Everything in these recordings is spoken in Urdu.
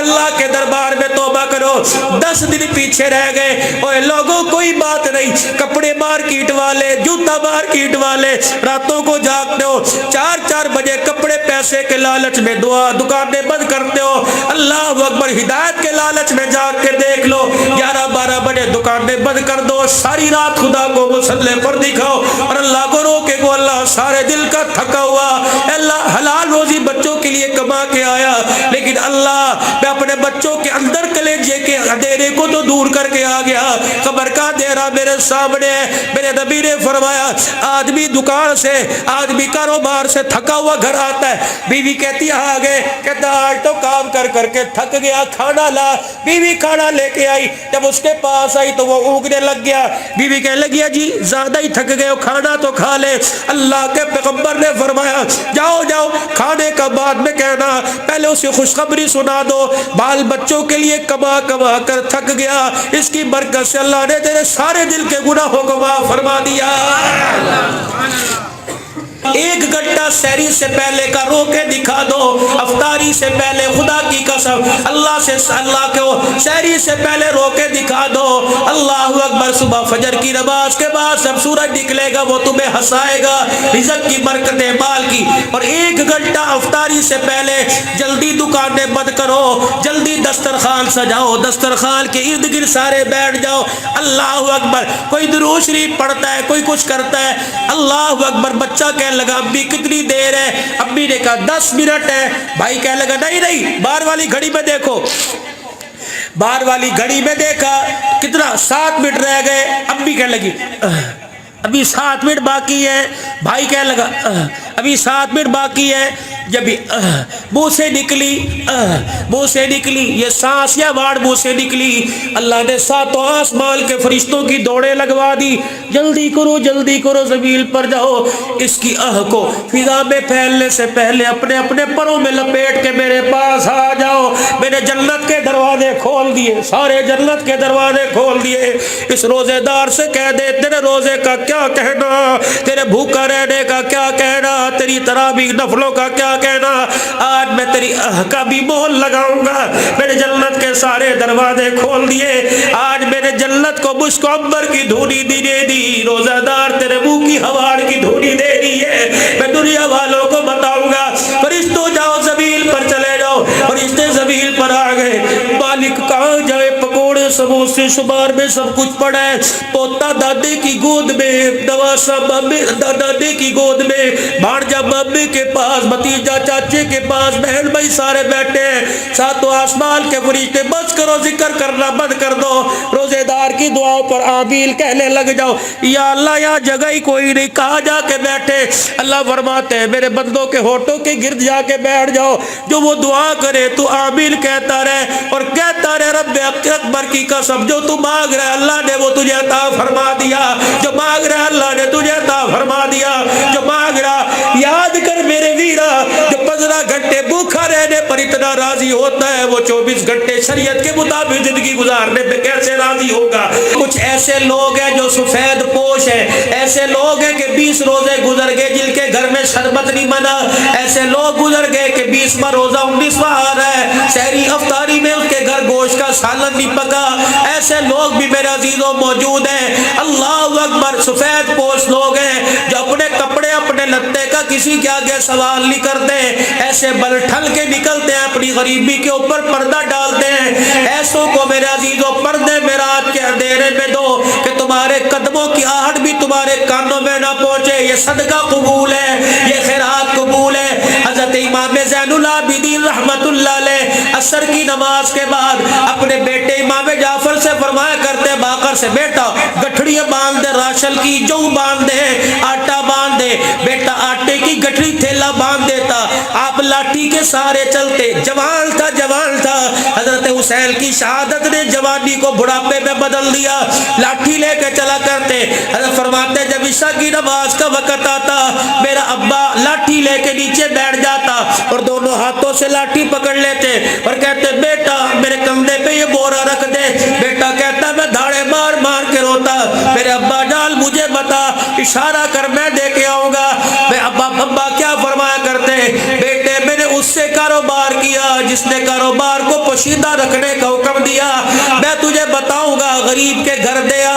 اللہ کے دربار میں توبہ کرو. 10 دن پیچھے رہ گئے. اوے لوگوں کوئی بات نہیں, کپڑے مارکیٹ والے, جوتا مارکیٹ والے, راتوں کو جاگتے ہو, 4 بجے کپڑے پیسے کے لالچ میں دکانیں بند کرتے ہو. اللہ اکبر, ہدایت کے لالچ میں جاگ کے دیکھ لو, 11-12 بجے دکانیں بند کر دو, ساری رات خدا کو مصلی پر دکھاؤ اور اللہ کو رو کے کو اللہ سارے دل کا تھکا ہوا, اللہ حلال روزی بچوں کے لیے کما کے آیا, لیکن اللہ میں اپنے بچوں کے اندر کلیجے کے اندھیرے کو تو دور کر کے آ گیا. قبر کا اندھیرا میرے سامنے ہے. میرے نبی نے فرمایا آدمی دکان سے, آدمی کاروبار سے تھکا ہوا گھر آتا ہے, بیوی کہتی ہے آ گئے, کہتا آج تو کام کر کر کے تھک گیا, کھانا لا. بیوی کھانا لے کے آئی, جب اس کے پاس آئی تو وہ اونگنے لگ گیا. بیوی کہنے لگی جی زیادہ ہی تھک گئے ہو, کھانا تو کھا لے. اللہ کے پیغمبر نے فرمایا جاؤ جاؤ, کھانے کا بعد میں کہنا, پہلے اسے خوشخبری سنا دو, بال بچوں کے لیے کما کما کر تھک گیا, اس کی برکت سے اللہ نے تیرے سارے دل کے گناہوں کو معاف فرما دیا. 1 گھنٹہ سحری سے پہلے کا رو کے دکھا دو, افطاری سے پہلے خدا کی قسم اللہ سے, اللہ کو سحری سے پہلے رو کے دکھا دو. اللہ اکبر, صبح فجر کی نماز کے بعد جب سورج نکلے گا وہ تمہیں ہنسائے گا, رزق کی برکتیں مال کی. اور 1 گھنٹہ افطاری سے پہلے جلدی دکانیں بند کرو, جلدی دسترخوان سجاؤ, دسترخوان کے ارد گرد سارے بیٹھ جاؤ. اللہ اکبر, کوئی درود شریف پڑھتا ہے, کوئی کچھ کرتا ہے. اللہ اکبر, بچہ کہنے لگا ابھی کتنی دیر ہے, امی نے کہا 10 منٹ ہے. بھائی کہنے لگا نہیں, باہر والی گھڑی میں دیکھو. باہر والی گھڑی میں دیکھا کتنا 7 منٹ رہ گئے. امی کہنے لگی ابھی 7 منٹ باقی ہے. بھائی کہنے لگا ابھی 7 منٹ باقی ہے. جب منہ سے نکلی, منہ سے نکلی یہ سانس یا واڑ منہ سے نکلی, اللہ نے 7 آسمان کے فرشتوں کی دوڑیں لگوا دی, جلدی کرو زمین پر جاؤ, اس کی کو فضا میں پھیلنے سے پہلے اپنے اپنے پروں میں لپیٹ کے میرے پاس آ جاؤ. میں نے جنت کے دروازے کھول دیے, سارے جنت کے دروازے کھول دیے. اس روزے دار سے کہہ دے تیرے روزے کا کیا کہنا, تیرے بھوکا رہنے کا کیا کہنا, تیری تراویح نفلوں کا کیا کہنا, آج میں تیری کا بھی مہر لگاؤں گا. میں نے جنت کے سارے دروازے کھول دیے, آج میں نے جنت کو مشک عنبر کی دھونی دے دی, روزہ دار تیرے منہ کی ہواڑ کی دھونی دے دی ہے. میں دنیا والوں کو بتاؤں گا فرشتوں جاؤ زمین پر چلے جاؤ. فرشتے زمین پر آ گئے, مالک کہاں جائے, پکوڑے سموسے شمار میں سب کچھ پڑا ہے. پوتا دادے کی گود میں, نواسا مامے دادے کی گود میں, بھانجا مامے کے پاس, بھتیجا چاچے کے پاس, بہن بھائی سارے بیٹھے ہیں. 7 آسمان کے فرشتے بس کرو, ذکر کرنا بند کر دو, روزے دار کی دعاؤں پر آمیل کہنے لگ جاؤ. یا اللہ یہاں جگہ ہی کوئی نہیں, کہاں جا کے بیٹھے. اللہ فرماتے ہیں میرے بندوں کے ہونٹوں کے گرد جا کے بیٹھ جاؤ, جو وہ دعا کرے تو آمیل کہتا رہے اور کہتا رہے رب اکبر کی قسم, جو تو مانگ رہے اللہ نے وہ تجھے عطا فرما دیا, جو مانگ رہے اللہ نے تجھے عطا فرما دیا, جو مانگ رہا. یاد کر میرے ویرا, جو 15 گھنٹے بھوکا رہنے پر اتنا راضی ہوتا ہے, وہ 24 گھنٹے شریعت کے مطابق زندگی گزارنے پہ کیسے راضی ہوگا. کچھ ایسے لوگ ہیں جو سفید پوش ہیں, ایسے لوگ ہیں کہ 20 روزے گزر گئے جن کے گھر میں شربت نہیں بنا, ایسے لوگ گزر گئے کہ 20واں روزہ 19واں آ رہا ہے, سحری افطاری میں اس کے گھر گوشت کا سالن نہیں پکا. ایسے لوگ بھی میرے عزیزوں موجود ہیں. اللہ اکبر, سفید پوش لوگ ہیں جو اپنے کپڑے اپنے لتے کا کسی کے آگے سوال نہیں کرتے, ایسے بل ٹھل کے نکلتے ہیں, اپنی غریبی کے اوپر پردہ ڈالتے ہیں. ایسوں کو میرے عزیزوں پردے میں رات کے اندھیرے میں دو کہ تمہارے قدموں کی آہٹ بھی تمہارے کانوں میں نہ پہنچے. یہ صدقہ قبول ہے, یہ خیرات قبول ہے. حضرت امام زین العابدین رحمت اللہ علیہ عصر کی نماز کے بعد اپنے بیٹے امام جعفر سے فرمایا کرتے باقر سے, بیٹا گٹھڑیاں باندھ دے, راشل کی جو باندھ دے, آٹا باندھ دے. بیٹا آٹے کی گٹھڑی تھیلا باندھ دیتا, آپ لاٹھی کے سارے چلتے. جوان تھا, جوان تھا. حضرت حسین کی شہادت نے جوانی کو بڑھاپے میں بدل دیا, لاٹھی لے کے چلا کرتے. حضرت فرماتے جب عشاء کی نماز کا وقت آتا, میرا ابا لاٹھی لے کے نیچے بیٹھ جاتا اور دونوں ہاتھوں سے لاٹھی پکڑ لیتے اور کہتے بیٹا میرے کندھے پہ یہ بورا رکھ دے. بیٹا کہتا میں دھاڑے مار مار کے روتا, میرے ابا جان مجھے بتا, اشارہ کر میں دے کے آؤں گا. میں ابا کیا فرمایا کرتے, بیٹے میں نے اس سے کاروبار کیا جس نے کاروبار کو پوشیدہ رکھنے کا حکم دیا، میں تجھے بتاؤں گا، غریب کے گھر دیا،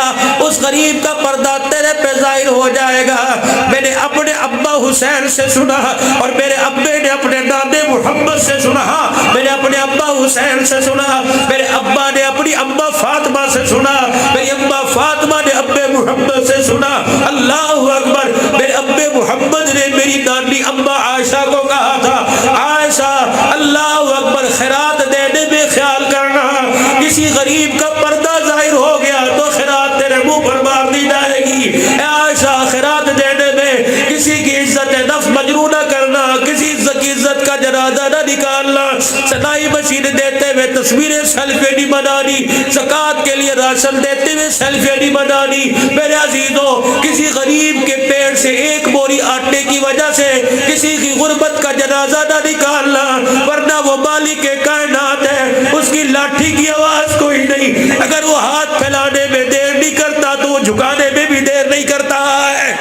اس غریب کا پردہ تیرے پہ ظاہر ہو جائے گا۔ میں نے اپنے ابا حسین سے سنا اور میرے ابے نے اپنے دادے محمد سے سنا، میں نے اپنے ابا حسین سے سنا، میرے ابا نے اپنی اما فاطمہ سے سنا، میری اما فاطمہ نے ابے محمد سے سنا۔ اللہ اکبر، میرے ابے محمد نے میری نانی اما عائشہ کو کہا تھا، عائشہ اللہ اکبر خیرات دینے میں خیال کرنا، کسی غریب کا پردہ ظاہر ہو گیا تو خیرات تیرے منہ پر مار دی جائے گی۔ اے عائشہ خیرات دینے میں کسی کی عزت نفس مجروح نہ کرنا، کسی کی عزت کا جنازہ نہ نکالنا، صدائی مشین دیتے ہوئے تصویریں سیلفی نہیں بنانی، زکوٰۃ کے لیے راشن دیتے ہوئے سیلفی نہیں بنانی۔ میرے عزیزوں، کسی غریب کے پیٹ سے ایک بوری آٹے کی وجہ سے کسی کی غربت کا جنازہ نہ نکالنا، ورنہ وہ مالک کائنات ہے، اس کی لاٹھی کی آواز کوئی نہیں، اگر وہ ہاتھ پھیلانے میں دیر نہیں کرتا تو وہ جھکانے میں بھی دیر نہیں کرتا ہے۔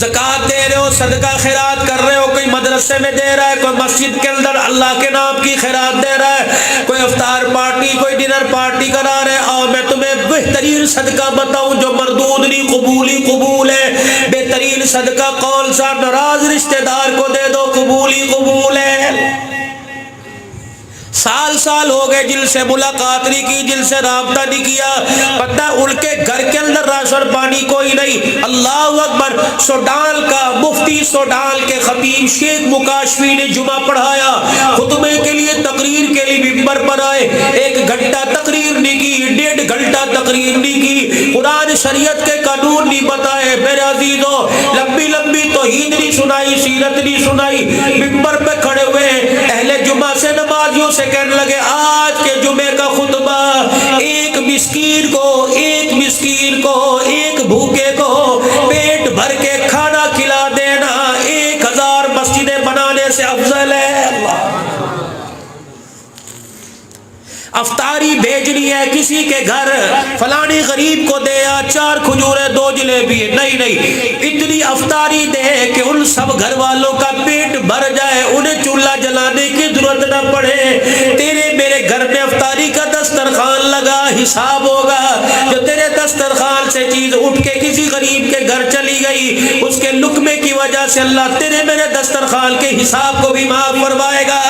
زکوٰۃ دے رہے ہو، صدقہ خیرات کر رہے ہو، کوئی مدرسے میں دے رہا ہے، کوئی مسجد کے اندر اللہ کے نام کی خیرات دے رہا ہے، کوئی افطار پارٹی، کوئی ڈنر پارٹی کرا رہے ہیں، اور میں تمہیں بہترین صدقہ بتاؤں جو مردود نہیں، قبول ہی قبول ہے۔ بہترین صدقہ قول سا ناراض رشتہ دار کو دے دو، قبول ہی قبول ہے۔ سال سال ہو گئے جن سے ملاقات نہیں کی، جن سے رابطہ نہیں کیا، پتہ ان کے گھر کے اندر راشن پانی کوئی نہیں۔ اللہ اکبر، سوڈان کا مفتی، سوڈان کے خطیب شیخ مکاشفی نے جمعہ پڑھایا، خطبے کے لیے تقریر کے لیے ممبر پر آئے، 1 گھنٹہ تقریر نہیں کی، 1.5 گھنٹہ تقریر نہیں کی، قرآن شریعت کے قانون نہیں بتائے۔ میرے عزیزوں، لمبی لمبی توحید نہیں سنائی، سیرت نہیں سنائی، ممبر پہ کھڑے ہوئے اہل جمعہ سے نمازیوں سے کہنے لگے، آج کے جمعے کا خطبہ ایک مسکین کو ایک بھوکے کو پیٹ بھر کے کھانا کھلا دینا 1000 مسجدیں بنانے سے افضل ہے۔ افطاری بھیجنی ہے کسی کے گھر، فلانی غریب کو دے، 4 کھجوریں 2 جلیبی، نہیں، اتنی افطاری دے کہ ان سب گھر والوں کا پیٹ بھر جائے، انہیں چولہا جلانے کی ضرورت نہ پڑے۔ تیرے میرے گھر میں افطاری کا دسترخوان لگا، حساب ہوگا۔ جو تیرے دسترخوان سے چیز اٹھ کے کسی غریب کے گھر چلی گئی، اس کے لقمے کی وجہ سے اللہ تیرے میرے دسترخوان کے حساب کو بھی معاف فرمائے گا۔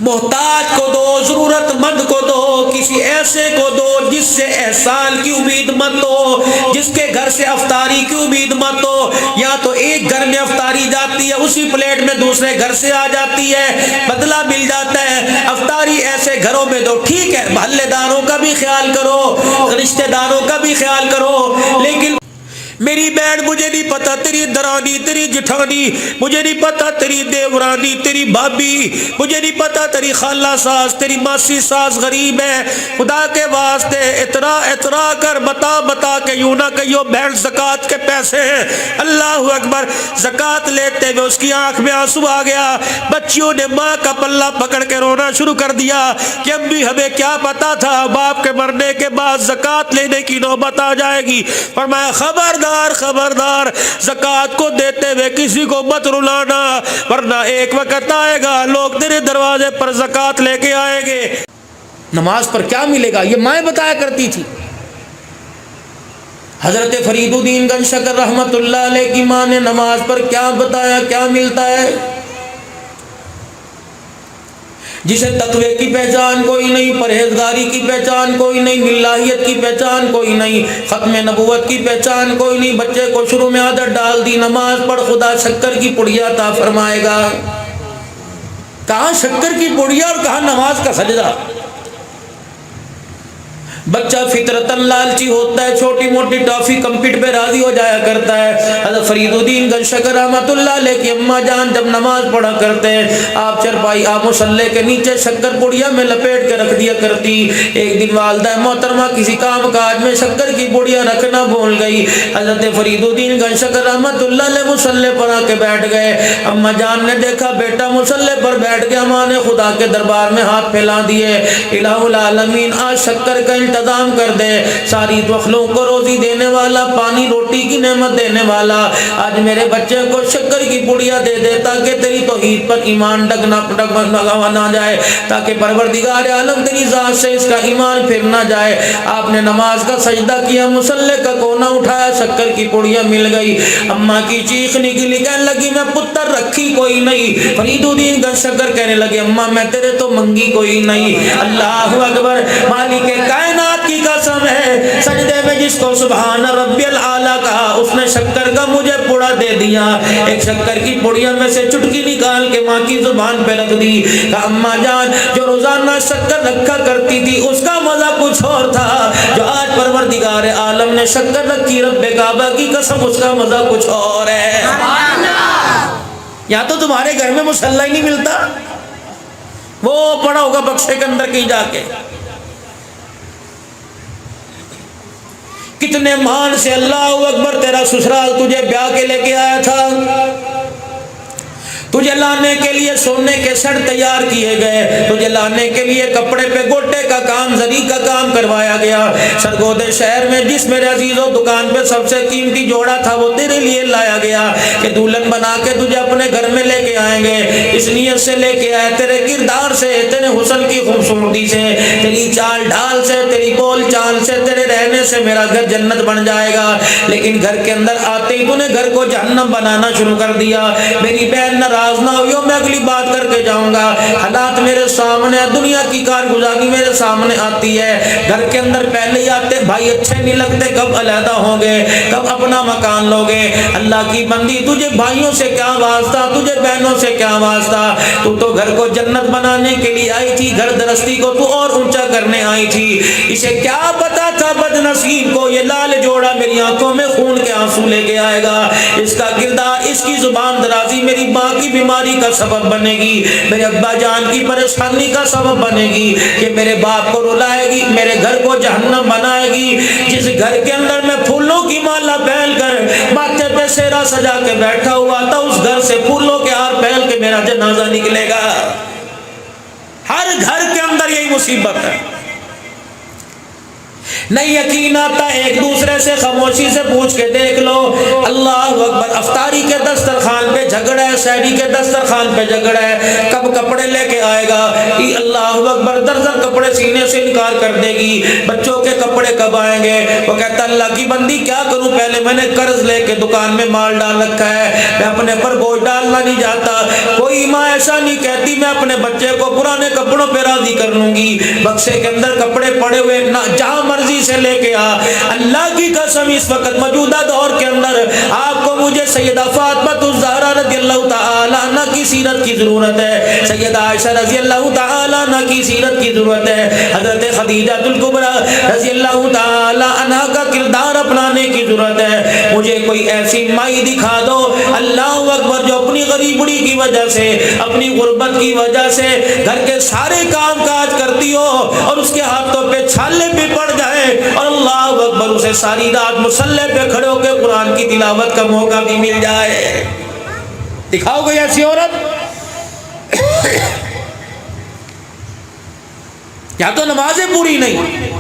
محتاج کو دو، ضرورت مند کو دو، کسی ایسے کو دو جس سے احسان کی امید مت ہو، جس کے گھر سے افطاری کی امید مت ہو۔ یا تو ایک گھر میں افطاری جاتی ہے، اسی پلیٹ میں دوسرے گھر سے آ جاتی ہے، بدلہ مل جاتا ہے۔ افطاری ایسے گھروں میں دو، ٹھیک ہے، محلے داروں کا بھی خیال کرو، رشتہ داروں کا بھی خیال کرو، لیکن میری بہن مجھے نہیں پتا تیری درانی، تیری جٹھانی، مجھے نہیں پتا تیری دیورانی، تیری بھابی، مجھے نہیں پتا تیری خالہ ساس، تیری ماسی ساس غریب ہے، خدا کے واسطے اترا کر بتا کے یوں نہ کہیو بہن زکوٰۃ کے پیسے ہیں۔ اللہ اکبر، زکوٰۃ لیتے ہوئے اس کی آنکھ میں آنسو آ گیا۔ بچیوں نے ماں کا پلہ پکڑ کے رونا شروع کر دیا کہ امی ہمیں کیا پتا تھا باپ کے مرنے کے بعد زکوٰۃ لینے کی نوبت آ جائے گی۔ فرمایا خبردار، زکوٰۃ کو دیتے ہوئے کسی کو مت رلانا، ورنہ ایک وقت آئے گا لوگ تیرے دروازے پر زکوٰۃ لے کے آئیں گے۔ نماز پر کیا ملے گا یہ مائیں بتایا کرتی تھی۔ حضرت فرید الدین گنج شکر رحمت اللہ علیہ کی ماں نے نماز پر کیا بتایا، کیا ملتا ہے۔ جسے تقوی کی پہچان کوئی نہیں، پرہیزگاری کی پہچان کوئی نہیں، ملاحیت کی پہچان کوئی نہیں، ختم نبوت کی پہچان کوئی نہیں، بچے کو شروع میں عادت ڈال دی نماز پڑھ خدا شکر کی پڑیا عطا فرمائے گا۔ کہاں شکر کی پڑیا اور کہاں نماز کا سجدہ۔ بچہ فطرتاً لالچی ہوتا ہے، چھوٹی موٹی ٹافی کمپیٹ پہ راضی ہو جایا کرتا ہے۔ حضرت فرید الدین گنج شکر رحمت اللہ علیہ کی اماں جان جب نماز پڑھا کرتے ہیں، آپ چرپائی آپ مصلی کے نیچے شکر پڑیا میں لپیٹ کے رکھ دیا کرتی۔ ایک دن والدہ محترمہ کسی کام کاج میں شکر کی پڑیا رکھنا بھول گئی۔ حضرت فرید الدین گنج شکر رحمت اللہ علیہ مصلی پر آ کے بیٹھ گئے۔ اماں جان نے دیکھا بیٹا مصلی پر بیٹھ گیا، ماں نے خدا کے دربار میں ہاتھ پھیلا دیے، الہ العالمین آج شکر کا انتظام کر دے، ساری مخلوق کو روزی دینے والا، پانی روٹی کی نعمت دینے والا، آج میرے بچے کو شکر کی پڑیا دے دے تاکہ تیری توحید پر ایمان ڈگمگا نہ جائے، تاکہ پروردگار عالم تیری ذات سے اس کا ایمان پھر نہ جائے۔ آپ نے نماز کا سجدہ کیا، مصلی کا کونا اٹھایا، شکر کی پڑیا مل گئی، اماں کی چیخ نکلی، کہنے لگی میں پتر رکھی کوئی نہیں۔ فرید الدین گن شکر کہنے لگے اماں میں تیرے تو منگی کوئی نہیں۔ اللہ اکبر، مالک کائنات کی قسم ہے، سجدے میں جس کو سبحان ربی الاعلیٰ کہا اس نے شکر کا مجھے پڑا دے دیا۔ ایک شکر کی پڑیا میں سے چٹکی نکال کے ماں کی زبان پہ رکھ دی، کہا اماں جان جو روزانہ شکر رکھا کرتی تھی اس کا مزہ کچھ اور تھا، جو آج پروردگار عالم نے شکر رکھی رب کعبہ کی قسم اس کا مزہ کچھ اور ہے۔ یا تو تمہارے گھر میں مصلی ہی نہیں ملتا، وہ پڑا ہوگا بکسے کے اندر کہیں جا کے۔ کتنے مان سے اللہ اکبر تیرا سسرال تجھے بیاہ کے لے کے آیا تھا، تجھے لانے کے لیے سونے کے سڑ تیار کیے گئے، تجھے لانے کے لیے کپڑے پہ گوٹے کا کام، زری کا کام کروایا گیا۔ سرگودے شہر میں جس میرے عزیزوں دکان پہ سب سے قیمتی جوڑا تھا وہ تیرے لیے لایا گیا کہ دلہن بنا کے تجھے اپنے گھر میں لے کے آئیں گے، اس نیت سے لے کے آئے تیرے کردار سے، تیرے حسن کی خوبصورتی سے، تیری چال ڈھال سے، تیری بول چال سے، تیرے رہنے سے میرا گھر جنت بن جائے گا۔ لیکن گھر کے اندر آتے ہی تو نے گھر کو جہنم بنانا شروع کر دیا۔ میری بہن ناراض نہ ہوئیو، میں اگلی بات کر کے جاؤں گا، حالات میرے سامنے، دنیا کی کارگزاری میرے سامنے آتی ہے۔ گھر کے اندر پہلے ہی آتے بھائی اچھے نہیں لگتے، کب علیحدہ ہوں گے، کب اپنا مکان لوگے۔ اللہ کی بندی تجھے بھائیوں سے کیا واسطہ، تجھے بہنوں سے کیا واسطہ، تو گھر کو جنت بنانے کے لیے آئی تھی، گھر درستی کو تو اور اونچا کرنے آئی تھی۔ اسے کیا پتا تھا بد نصیب کو یہ لال جوڑا میری آنکھوں میں خون کے آنسو لے کے آئے گا، اس کا کردار، اس کی زبان درازی میری ماں کی بیماری کا سبب بنے گی، میرے ابا جان کی پریشانی کا سبب بنے گی، کہ میرے باپ کو رلائے گی، میرے گھر کو جہنم بنائے گی۔ جس گھر کے اندر میں پھولوں کی مالا پھیل کر ماتھے پہ سیرا سجا کے بیٹھا ہوا تھا، اس گھر سے پھولوں کے ہار پھیل کے میرا جنازہ نکلے گا۔ ہر گھر کے اندر یہی مصیبت ہے، نہیں یقین آتا ایک دوسرے سے خاموشی سے پوچھ کے دیکھ لو۔ اللہ اکبر، افطاری کے دسترخوان پہ جھگڑا ہے، سحری کے دسترخوان پہ جھگڑا ہے، کب کپڑے لے کے آئے گا، اللہ اکبر درجن کپڑے سینے سے انکار کر دے گی، بچوں کے کپڑے کب آئیں گے، وہ کہتا اللہ کی بندی کیا کروں، پہلے میں نے قرض لے کے دکان میں مال ڈال رکھا ہے، میں اپنے پر بوجھ ڈالنا نہیں چاہتا۔ کوئی ماں ایسا نہیں کہتی میں اپنے بچے کو پرانے کپڑوں پہ راضی کر لوں گی، بکسے کے اندر کپڑے پڑے ہوئے جہاں مرضی سے لے کے آ۔ اللہ کی قسم اس وقت موجودہ دور کے اندر آپ کو مجھے سیدہ فاطمہ الزہرا رضی اللہ تعالی عنہ کی سیرت کی ضرورت ہے، سیدہ عائشہ رضی اللہ تعالی عنہ کی سیرت کی ضرورت ہے، حضرت خدیجہ الکبریٰ رضی اللہ تعالی عنہ کا کردار اپنانے کی ضرورت ہے۔ مجھے کوئی ایسی مائی دکھا دو اللہ اکبر جو اپنی غریبی کی وجہ سے، اپنی غربت کی وجہ سے گھر کے سارے کام کاج کرتی ہو اور اس کے ہاتھوں پہ چھالے بھی پڑ جائے اور اللہ اکبر اسے ساری رات مصلی پہ کھڑے ہو کے قرآن کی تلاوت کا موقع بھی مل جائے۔ دکھاؤ گے ایسی عورت؟ یا تو نمازیں پوری نہیں۔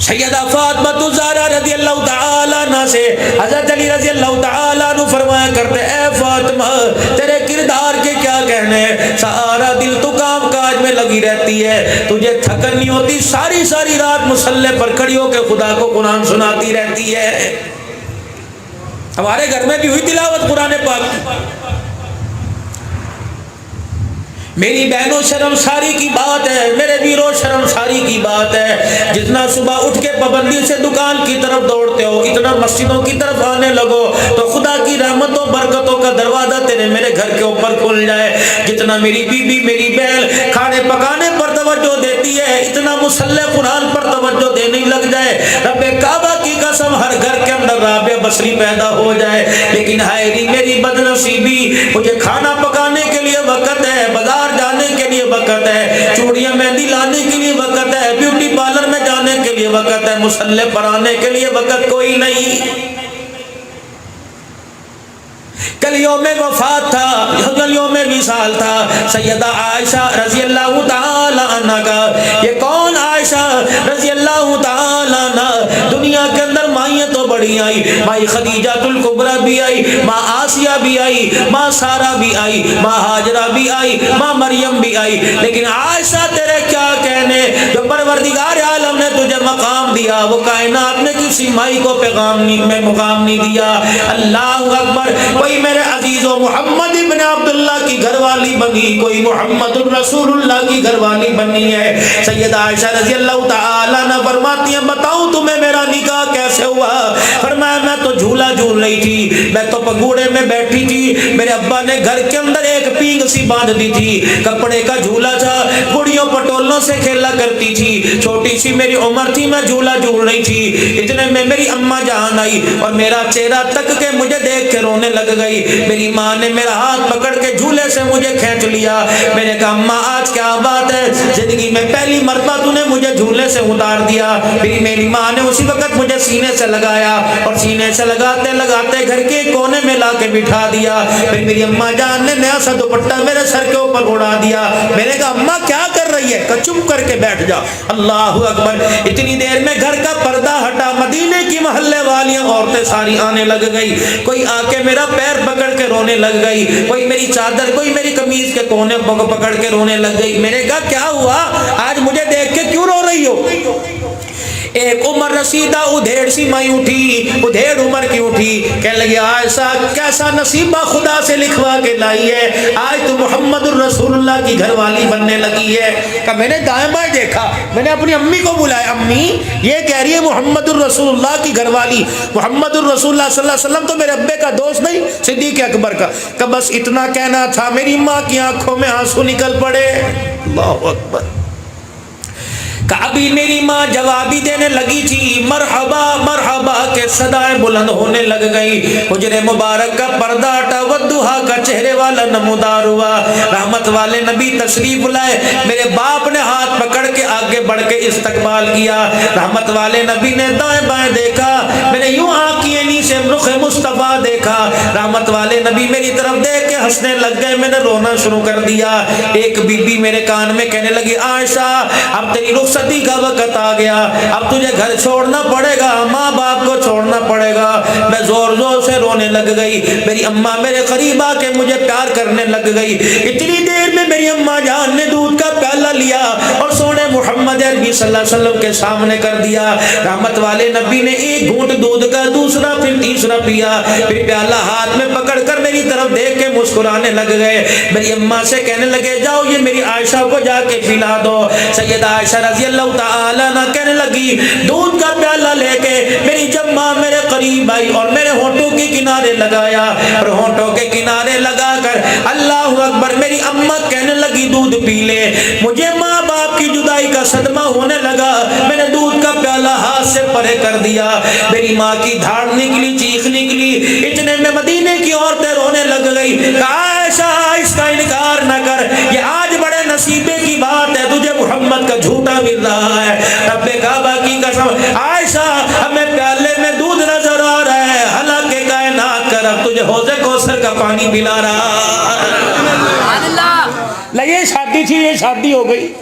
سیدہ فاطمہ الزہرا رضی اللہ تعالی عنہ سے حضرت علی رضی اللہ تعالی عنہ فرمایا کرتے اے فاطمہ تیرے کردار کے کیا کہنے، سارا دل تو کام کاج میں لگی رہتی ہے، تجھے تھکن نہیں ہوتی، ساری ساری رات مصلی پر کھڑی ہو کے خدا کو قرآن سناتی رہتی ہے۔ ہمارے گھر میں بھی ہوئی تلاوت قرآن پاک کی۔ میری بہنوں شرمساری کی بات ہے، میرے ویروں شرمساری کی بات ہے، جتنا صبح اٹھ کے پابندی سے دکان کی طرف دوڑتے ہو، اتنا مسجدوں کی طرف آنے لگو تو خدا کی رحمتوں برکتوں کا دروازہ تیرے میرے گھر کے اوپر کھل جائے۔ جتنا میری بیوی میری بہن کھانے پکانے پر توجہ دیتی ہے، اتنا مصلی قرآن پر توجہ دینے لگ جائے، رب کعبہ کی قسم ہر گھر کے اندر رابعہ بصری پیدا ہو جائے۔ لیکن ہائے میری بد نصیبی، مجھے کھانا پکانے کے لیے وقت ہے، بازار جانے کے لیے وقت ہے، چوڑیاں مہندی لانے کے لیے وقت ہے، بیوٹی پارلر میں جانے کے لیے وقت ہے، مصلی پر آنے کے لیے وقت کوئی نہیں۔ کل یوم وفات تھا، کل یوم وصال تھا سیدہ عائشہ رضی اللہ تعالی عنہ کا۔ یہ کون عائشہ رضی اللہ تعالی عنہ؟ دنیا کے اندر مائیں تو بڑی آئی، مائی خدیجہ الکبریٰ بھی آئی، ماں آسیہ بھی آئی، ماں سارہ بھی آئی، ماں ہاجرہ بھی آئی، ماں مریم بھی آئی، لیکن عائشہ تیرے کیا کہنے، جو پروردگار عالم نے تجھے مقام دیا وہ کائنات میں کسی مائی کو پیغام میں مقام نہیں دیا۔ اللہ اکبر۔ کوئی میرے عزیزو محمد ابن عبداللہ کی گھر والی بنی، کوئی محمد الرسول اللہ کی گھر والی بنی ہے۔ سیدہ عائشہ رضی اللہ تعالیٰ عنہ فرماتی ہیں بتاؤں تمہیں میرا نکاح کیسے ہوا؟ فرمایا میں تو جھولا جھول رہی تھی، میں تو پگوڑے میں بیٹھی تھی، میرے ابا نے گھر کے اندر ایک پینگ سی باندھ دی تھی، کپڑے کا جھولا تھا، گڑیوں پٹولوں سے کھیلا کرتی تھی، چھوٹی سی میری عمر تھی، میں جھولا جھول رہی تھی، اتنے میں میری اماں جان آئی اور میرا چہرہ تک کے مجھے دیکھ کے رونے لگ گئی۔ میری ماں نے میرا ہاتھ پکڑ کے جھولے سے مجھے کھینچ لیا۔ میں نے کہا اماں آج کیا بات ہے، زندگی میں پہلی مرتبہ تو نے مجھے جھولے سے اتار دیا۔ پھر میری ماں نے اسی وقت مجھے سینے سے لگایا اور سینے سے لگاتے لگاتے گھر کے کونے میں لا کے بٹھا دیا۔ پھر میری اماں جان نے نیا سا دوپٹہ میرے سر کے اوپر اڑا دیا۔ میں نے کہا اماں کیا کر رہی ہے؟ کہ چپ کر کے بیٹھ جا۔ اللہ اکبر۔ اتنی دیر میں گھر کا پردہ ہٹا، مدینے کی محلے والیاں عورتیں ساری آنے لگ گئی، کوئی آ کے میرا پیر پکڑ کے رونے لگ گئی، کوئی میری چادر، کوئی میری قمیض کے کونے پکڑ کے رونے لگ گئی۔ میں نے کہا کیا ہوا، آج مجھے دیکھ کے کیوں رو رہی ہو؟ ایک عمر رسیدہ ادھیڑ سی مائی اٹھی، ادھیڑ عمر کی اٹھی، کہنے لگی عائشہ کیسا نصیبہ خدا سے لکھوا کے لائی ہے، آج تو محمد الرسول اللہ کی گھر والی بننے لگی ہے۔ کہ میں نے دائیں بائیں دیکھا، میں نے اپنی امی کو بلایا، امی یہ کہہ رہی ہے محمد الرسول اللہ کی گھر والی، محمد الرسول اللہ صلی اللہ علیہ وسلم تو میرے ابے کا دوست نہیں، صدیق اکبر کا۔ کہ بس اتنا کہنا تھا، میری ماں کی آنکھوں میں آنسو نکل پڑے۔ اللہ اکبر۔ کبھی میری ماں جوابی دینے لگی تھی، مرحبا مرحبا کے صدائیں بلند ہونے لگ گئی۔ حجرے مبارک کا پردہ ہٹا، والضحیٰ کا چہرے والا نمودار ہوا۔ رحمت والے نبی تشریف لائے، میرے باپ نے ہاتھ پکڑ کے آگے بڑھ کے استقبال کیا۔ رحمت والے نبی نے دائیں بائیں دیکھا، میں نے یوں آنکھیں نیچے رخ مصطفیٰ دیکھا۔ رحمت والے نبی میری طرف دیکھ کے ہنسنے لگ گئے، میں نے رونا شروع کر دیا۔ ایک بی بی میرے کان میں کہنے لگی عائشہ اب تیری رخصتی کا وقت آ گیا، اب تجھے گھر چھوڑنا پڑے گا، ماں باپ کو چھوڑنا پڑے گا۔ میں زور زور سے رونے لگ گئی، میری اماں میرے قریب آ کے مجھے پیار کرنے لگ گئی۔ اتنی دیر میں میری اماں جان نے دودھ کا پیالہ لیا اور سونے محمد عربی صلی اللہ علیہ وسلم کے سامنے کر دیا۔ رحمت والے نبی نے ایک گھونٹ دودھ کا، دوسرا پھر تیسرا پیا، پھر پیالہ ہاتھ میں پکڑ کر میری طرف دیکھ کے مسکرانے لگ گئے۔ میری اماں سے کہنے لگے جاؤ یہ میری عائشہ کو جا کے پلا دو۔ سیدہ عائشہ رضی اللہ تعالی عنہ کہنے لگی دودھ کا پیالہ لے کے میری جب ماں میرے قریب آئی اور میرے ہونٹوں کے کنارے لگایا اور ہونٹوں کے کنارے لگا کر اللہ اکبر میری اماں کہنے لگی دودھ پی لے۔ مجھے ماں باپ کی جدائی کا صدمہ ہونے لگا، میں نے دودھ کا پیالہ ہاتھ سے پرے کر دیا۔ میری ماں کی دھاڑ نکلی، چیخ نکلی، اتنے میں مدینے کی عورتیں رونے لگ گئی۔ عائشہ اس کا انکار نہ کر، یہ آج بڑے نصیبے کی بات ہے، تجھے محمد کا جھوٹا مل رہا ہے۔ رب کعبہ کی قسم عائشہ ہمیں پیالے میں دودھ نظر آ رہا ہے، حالانکہ کائنات کا رب تجھے حوض کوثر کا پانی پلا رہا ہے۔ یہ شادی تھی، یہ شادی ہو گئی۔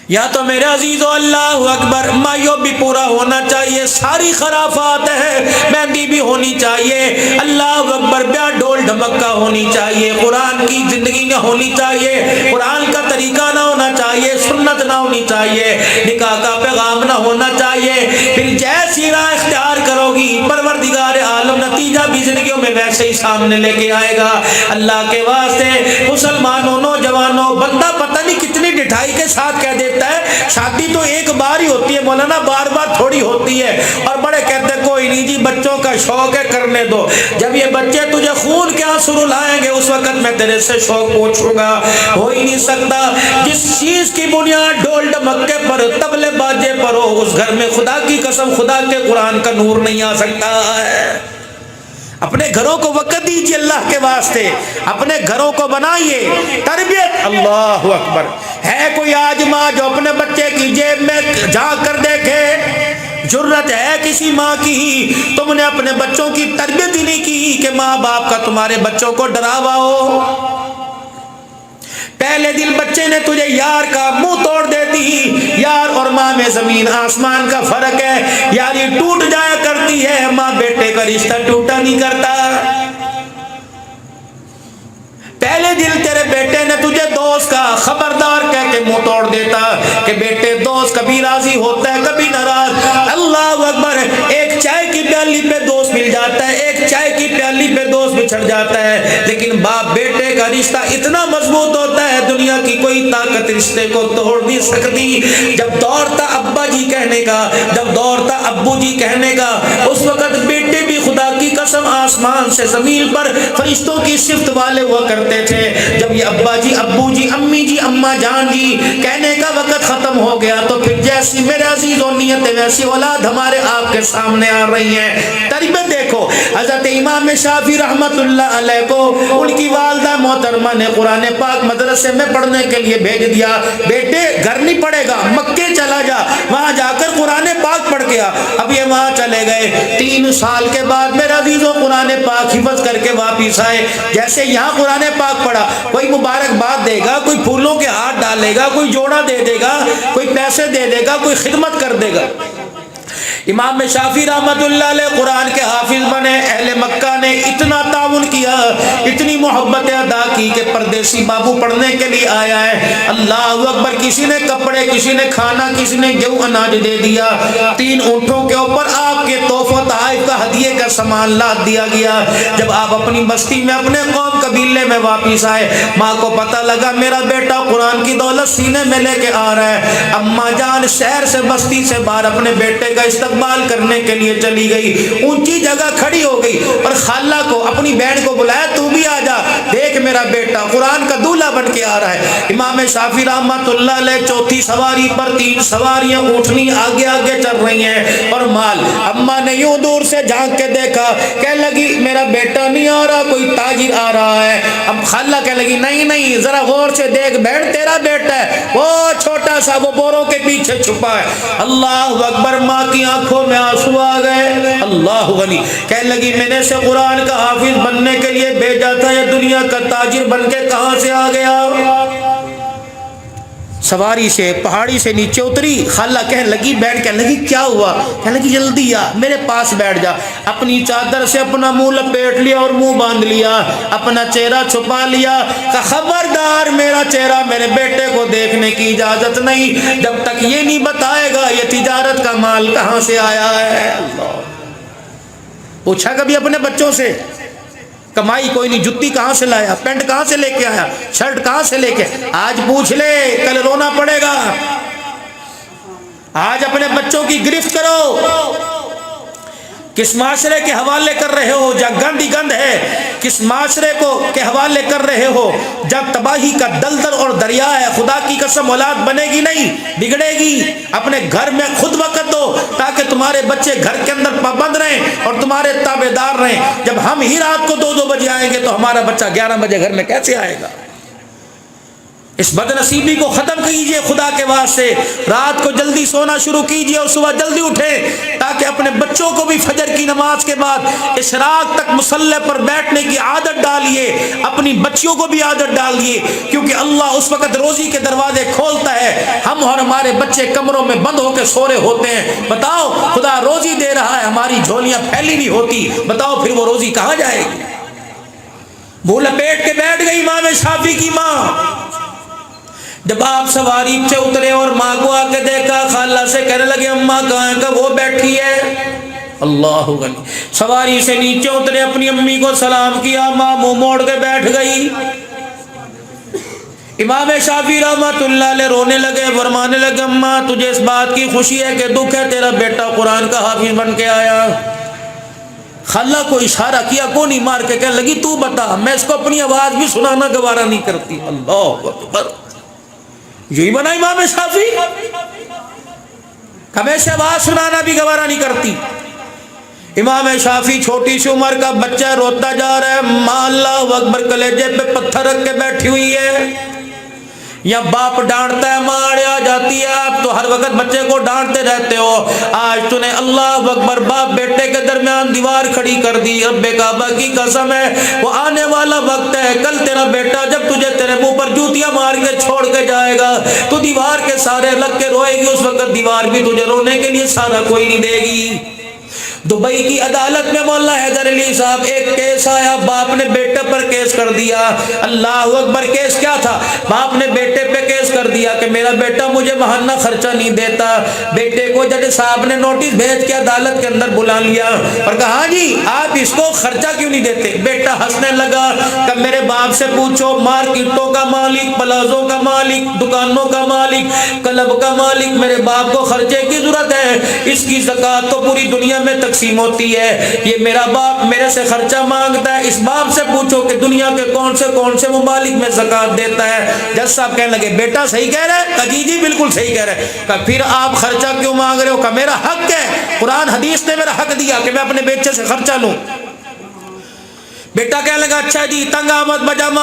یا تو میرے عزیزو اللہ اکبر مایو بھی پورا ہونا چاہیے، ساری خرافات ہے، مہندی بھی ہونی چاہیے، اللہ اکبر بیاہ ڈول ڈھمکا ہونی چاہیے، قرآن کی زندگی نہ ہونی چاہیے، قرآن کا طریقہ نہ ہونا چاہیے، سنت نہ ہونی چاہیے، نکاح کا پیغام نہ ہونا چاہیے۔ پھر جیسی راہ اختیار کرو گی پروردگار عالم نتیجہ بھی زندگیوں میں ویسے ہی سامنے لے کے آئے گا۔ اللہ کے واسطے مسلمانوں نوجوانوں، بندہ پتہ نہیں کتنی ڈٹھائی کے ساتھ کہہ دیتا ہے شادی تو ایک بار ہی ہوتی ہے، مولانا بار بار تھوڑی ہوتی ہے، اور بڑے کہتے ہیں کوئی نہیں جی بچوں کا شوق ہے کرنے دو۔ جب یہ بچے تجھے خون کے آنسو رلائیں گے اس وقت میں تیرے سے شوق پوچھوں گا۔ ہو ہی نہیں سکتا جس چیز کی بنیاد ڈھول ڈمکے پر، طبلے باجے پر ہو، اس گھر میں خدا کی قسم خدا کے قرآن کا نور نہیں آ سکتا ہے۔ اپنے گھروں کو وقت دیجیے اللہ کے واسطے، اپنے گھروں کو بنائیے، تربیت۔ اللہ اکبر۔ ہے کوئی آج ماں جو اپنے بچے کی جیب میں جھانک کر دیکھے؟ جرت ہے کسی ماں کی، تم نے اپنے بچوں کی تربیت ہی نہیں کی کہ ماں باپ کا تمہارے بچوں کو ڈراوا ہو۔ پہلے دن بچے نے تجھے یار کا منہ توڑ دیتی، یار اور ماں میں زمین آسمان کا فرق ہے، یاری ٹوٹ جایا کرتی ہے، ماں بیٹے کا رشتہ ٹوٹا نہیں کرتا۔ پہلے دن تیرے بیٹے نے تجھے دوست کا خبردار کہہ کے منہ توڑ دیتا کہ بیٹے دوست کبھی راضی ہوتا ہے کبھی ناراض۔ اللہ اکبر، ایک چائے کی پیالی پہ دوست مل جاتا ہے، ایک چائے کی پیالی پہ دوست بچھڑ جاتا ہے، لیکن باپ بیٹے کا رشتہ اتنا مضبوط ہوتا ہے دنیا کی کوئی طاقت رشتے کو توڑ نہیں سکتی۔ جب دور تھا ابا جی کہنے کا، جب دور تھا ابو جی کہنے کا، اس وقت بیٹے بھی خدا کی قسم آسمان سے زمین پر فرشتوں کی صفت والے ہوا کرتے تھے۔ جب یہ ابا جی ابو جی امی جی اماں جان جی کہنے کا وقت ختم ہو گیا تو پھر جیسی میرے عزیزوں نیت ویسی اولاد ہمارے آپ کے سامنے آ رہی ہیں۔ تربیت دیکھو، حضرت امام شافعی رحمت اللہ علیہ کو ان کی والدہ محترمہ نے قرآن پاک مدرسے میں پڑھنے کے لیے بھیج دیا، بیٹے گھر نہیں پڑھے گا، مکے چلا جا، وہاں جا کر قرآن پاک پڑھ کے آ۔ اب یہ وہاں چلے گئے، 3 سال کے بعد میرے عزیزوں قرآن پاک حفظ کر کے واپس آئے۔ جیسے یہاں قرآن پاک پڑھا، کوئی مبارکباد دے گا، کوئی پھولوں کے ہاتھ ڈالے گا، کوئی جوڑا دے دے گا، کوئی پیسے دے دے گا، کوئی خدمت کر دے گا۔ امام شافعی رحمت اللہ علیہ قرآن کے حافظ بنے، اہل مکہ نے اتنا تعاون کیا، اتنی محبت ادا کی کہ پردیسی بابو پڑھنے کے لیے آیا ہے، اللہ اکبر، کسی نے کپڑے، کسی نے کھانا، کسی نے گیہوں اناج دے دیا، 3 اونٹوں کے اوپر آپ کے تحفہ تحائف کا ہدیے کا سامان لاد دیا گیا۔ جب آپ اپنی بستی میں اپنے قوم قبیلے میں واپس آئے، ماں کو پتہ لگا میرا بیٹا قرآن کی دولت سینے میں لے کے آ رہا ہے۔ اماں جان شہر سے بستی سے باہر اپنے بیٹے کا استقبال کرنے کے لیے چلی گئی، اونچی جگہ کھڑی ہو گئی اور خالہ کو اپنی بہن کو بلایا، تو بھی آ جا، دیکھ میرا بیٹا قرآن کا دولہا بن کے آ رہا ہے۔ امام شافعی رحمت اللہ علیہ 4تھی سواری پر 3 سواریاں اونٹنی آگے آگے چل رہی ہیں اور مال۔ اماں نے یوں دور سے جھانک کے دیکھا، کہنے لگی میرا بیٹا نہیں آ رہا، کوئی تاجر آ رہا ہے۔ اب خالہ کہنے لگی نہیں نہیں، ذرا غور سے دیکھ بہن، تیرا بیٹا ہے، وہ چھوٹا سا، وہ بوروں کے پیچھے چھپا ہے۔ اللہ اکبر، ماں کی آنکھوں میں آنسو آ گئے۔ اللہ غنی، کہنے لگی میں نے سے قرآن کا حافظ بننے کے لیے بھیجا تھا، یہ دنیا کا تاجر بن کے کہاں سے آ گیا؟ سواری سے پہاڑی سے نیچے اتری، خالہ کہنے لگی، بیٹھ کہنے لگی کیا ہوا؟ کہنے لگی جلدی آ، میرے پاس بیٹھ جا۔ اپنی چادر سے اپنا منہ لپیٹ لیا اور منہ باندھ لیا، اپنا چہرہ چھپا لیا، کہ خبردار میرا چہرہ میرے بیٹے کو دیکھنے کی اجازت نہیں جب تک یہ نہیں بتائے گا یہ تجارت کا مال کہاں سے آیا ہے۔ اللہ، پوچھا کبھی اپنے بچوں سے؟ کمائی کوئی نہیں، جتی کہاں سے لایا، پینٹ کہاں سے لے کے آیا، شرٹ کہاں سے لے کے؟ آج پوچھ لے، کل رونا پڑے گا۔ آج اپنے بچوں کی گرفت کرو، کس معاشرے کے حوالے کر رہے ہو جہاں گند ہی گند ہے، کس معاشرے کو کے حوالے کر رہے ہو جب تباہی کا دلدل اور دریا ہے۔ خدا کی قسم اولاد بنے گی نہیں، بگڑے گی۔ اپنے گھر میں خود وقت دو تاکہ تمہارے بچے گھر کے اندر پابند رہیں اور تمہارے تابع دار رہیں۔ جب ہم ہی رات کو 2 بجے آئیں گے تو ہمارا بچہ 11 بجے گھر میں کیسے آئے گا؟ اس بد نصیبی کو ختم کیجئے خدا کے واسطے، رات کو جلدی سونا شروع کیجئے اور صبح جلدی اٹھیں تاکہ اپنے بچوں کو بھی فجر کی نماز کے بعد اشراق تک مصلی پر بیٹھنے کی عادت ڈالیے، اپنی بچیوں کو بھی عادت ڈالیے، کیونکہ اللہ اس وقت روزی کے دروازے کھولتا ہے، ہم اور ہمارے بچے کمروں میں بند ہو کے سو رہے ہوتے ہیں۔ بتاؤ خدا روزی دے رہا ہے، ہماری جھولیاں پھیلی نہیں ہوتی، بتاؤ پھر وہ روزی کہاں جائے گی؟ منہ لپیٹ کے بیٹھ گئی امام شافعی کی ماں۔ جب آپ سواری سے اترے اور ماں کو آ کے دیکھا، خالہ سے کہنے لگے اماں کہاں ہے؟ کہ وہ بیٹھی ہے۔ اللہ غنی، سواری سے نیچے اترے، اپنی امی کو سلام کیا، ماں منہ موڑ کے بیٹھ گئی۔ امام شافعی رحمت اللہ علیہ رونے لگے، فرمانے لگے اماں تجھے اس بات کی خوشی ہے کہ دکھ ہے؟ تیرا بیٹا قرآن کا حافظ بن کے آیا۔ خالہ کو اشارہ کیا، کونی مار کے کہنے لگی تو بتا، میں اس کو اپنی آواز بھی سنانا گوارا نہیں کرتی۔ اللہ اکبر، یہی بنا امام شافعی، ہمیں سے آواز سنانا بھی گوارا نہیں کرتی۔ امام شافعی چھوٹی سی عمر کا بچہ روتا جا رہا ہے، ماں اللہ اکبر کلیجے پہ پتھر رکھ کے بیٹھی ہوئی ہے۔ یا باپ ڈانٹتا ہے ماں آ جاتی ہے، آپ تو ہر وقت بچے کو ڈانٹتے رہتے ہو، آج تو نے اللہ اکبر باپ بیٹے کے درمیان دیوار کھڑی کر دی۔ رب کعبہ کی قسم ہے وہ آنے والا وقت ہے، کل تیرا بیٹا جب تجھے تیرے منہ پر جوتیاں مار کے چھوڑ کے جائے گا تو دیوار کے سارے لگ کے روئے گی، اس وقت دیوار بھی تجھے رونے کے لیے سارا کوئی نہیں دے گی۔ دبئی کی عدالت میں مولا حیدر علی صاحب ایک کیس آیا، باپ نے بیٹے پر کیس کر دیا۔ اللہ اکبر، کیس کیا تھا؟ باپ نے بیٹے پہ کیس کر دیا کہ میرا بیٹا مجھے ماہانہ خرچہ نہیں دیتا۔ بیٹے کو جج صاحب نے نوٹس بھیج کے عدالت کے اندر بلا لیا اور کہا ہاں جی آپ اس کو خرچہ کیوں نہیں دیتے؟ بیٹا ہنسنے لگا کہ میرے باپ سے پوچھو، مارکیٹوں کا مالک، پلازوں کا مالک، دکانوں کا مالک، کلب کا مالک، میرے باپ کو خرچے کی ضرورت ہے، اس کی زکوٰۃ تو پوری دنیا میں تقسیم ہوتی ہے، یہ میرا باپ میرے سے خرچہ مانگتا ہے، اس باپ سے پوچھو کہ دنیا کے کون سے ممالک میں زکوٰۃ دیتا ہے۔ جج صاحب کہنے لگے بیٹا صحیح کہہ رہے ہیں؟ جی جی بالکل صحیح کہہ رہے ہیں۔ کہ پھر آپ خرچہ کیوں مانگ رہے ہو؟ کہ میرا حق ہے، قرآن حدیث نے میرا حق دیا کہ میں اپنے بیٹے سے خرچہ لوں۔ بیٹا کہنے لگا اچھا جی، تنگ آمد بجامہ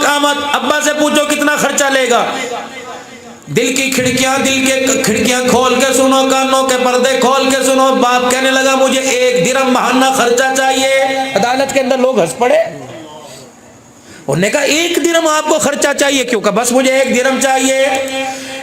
آمد، ابا سے پوچھو کتنا خرچہ لے گا۔ دل کی کھڑکیاں کھول کے سنو، کانوں کے پردے کھول کے سنو۔ باپ کہنے لگا مجھے 1 درہم ماہانہ خرچہ چاہیے۔ عدالت کے اندر لوگ ہنس پڑے، انہوں نے کہا 1 درہم آپ کو خرچہ چاہیے؟ کیوں؟ کہ بس مجھے 1 درہم چاہیے۔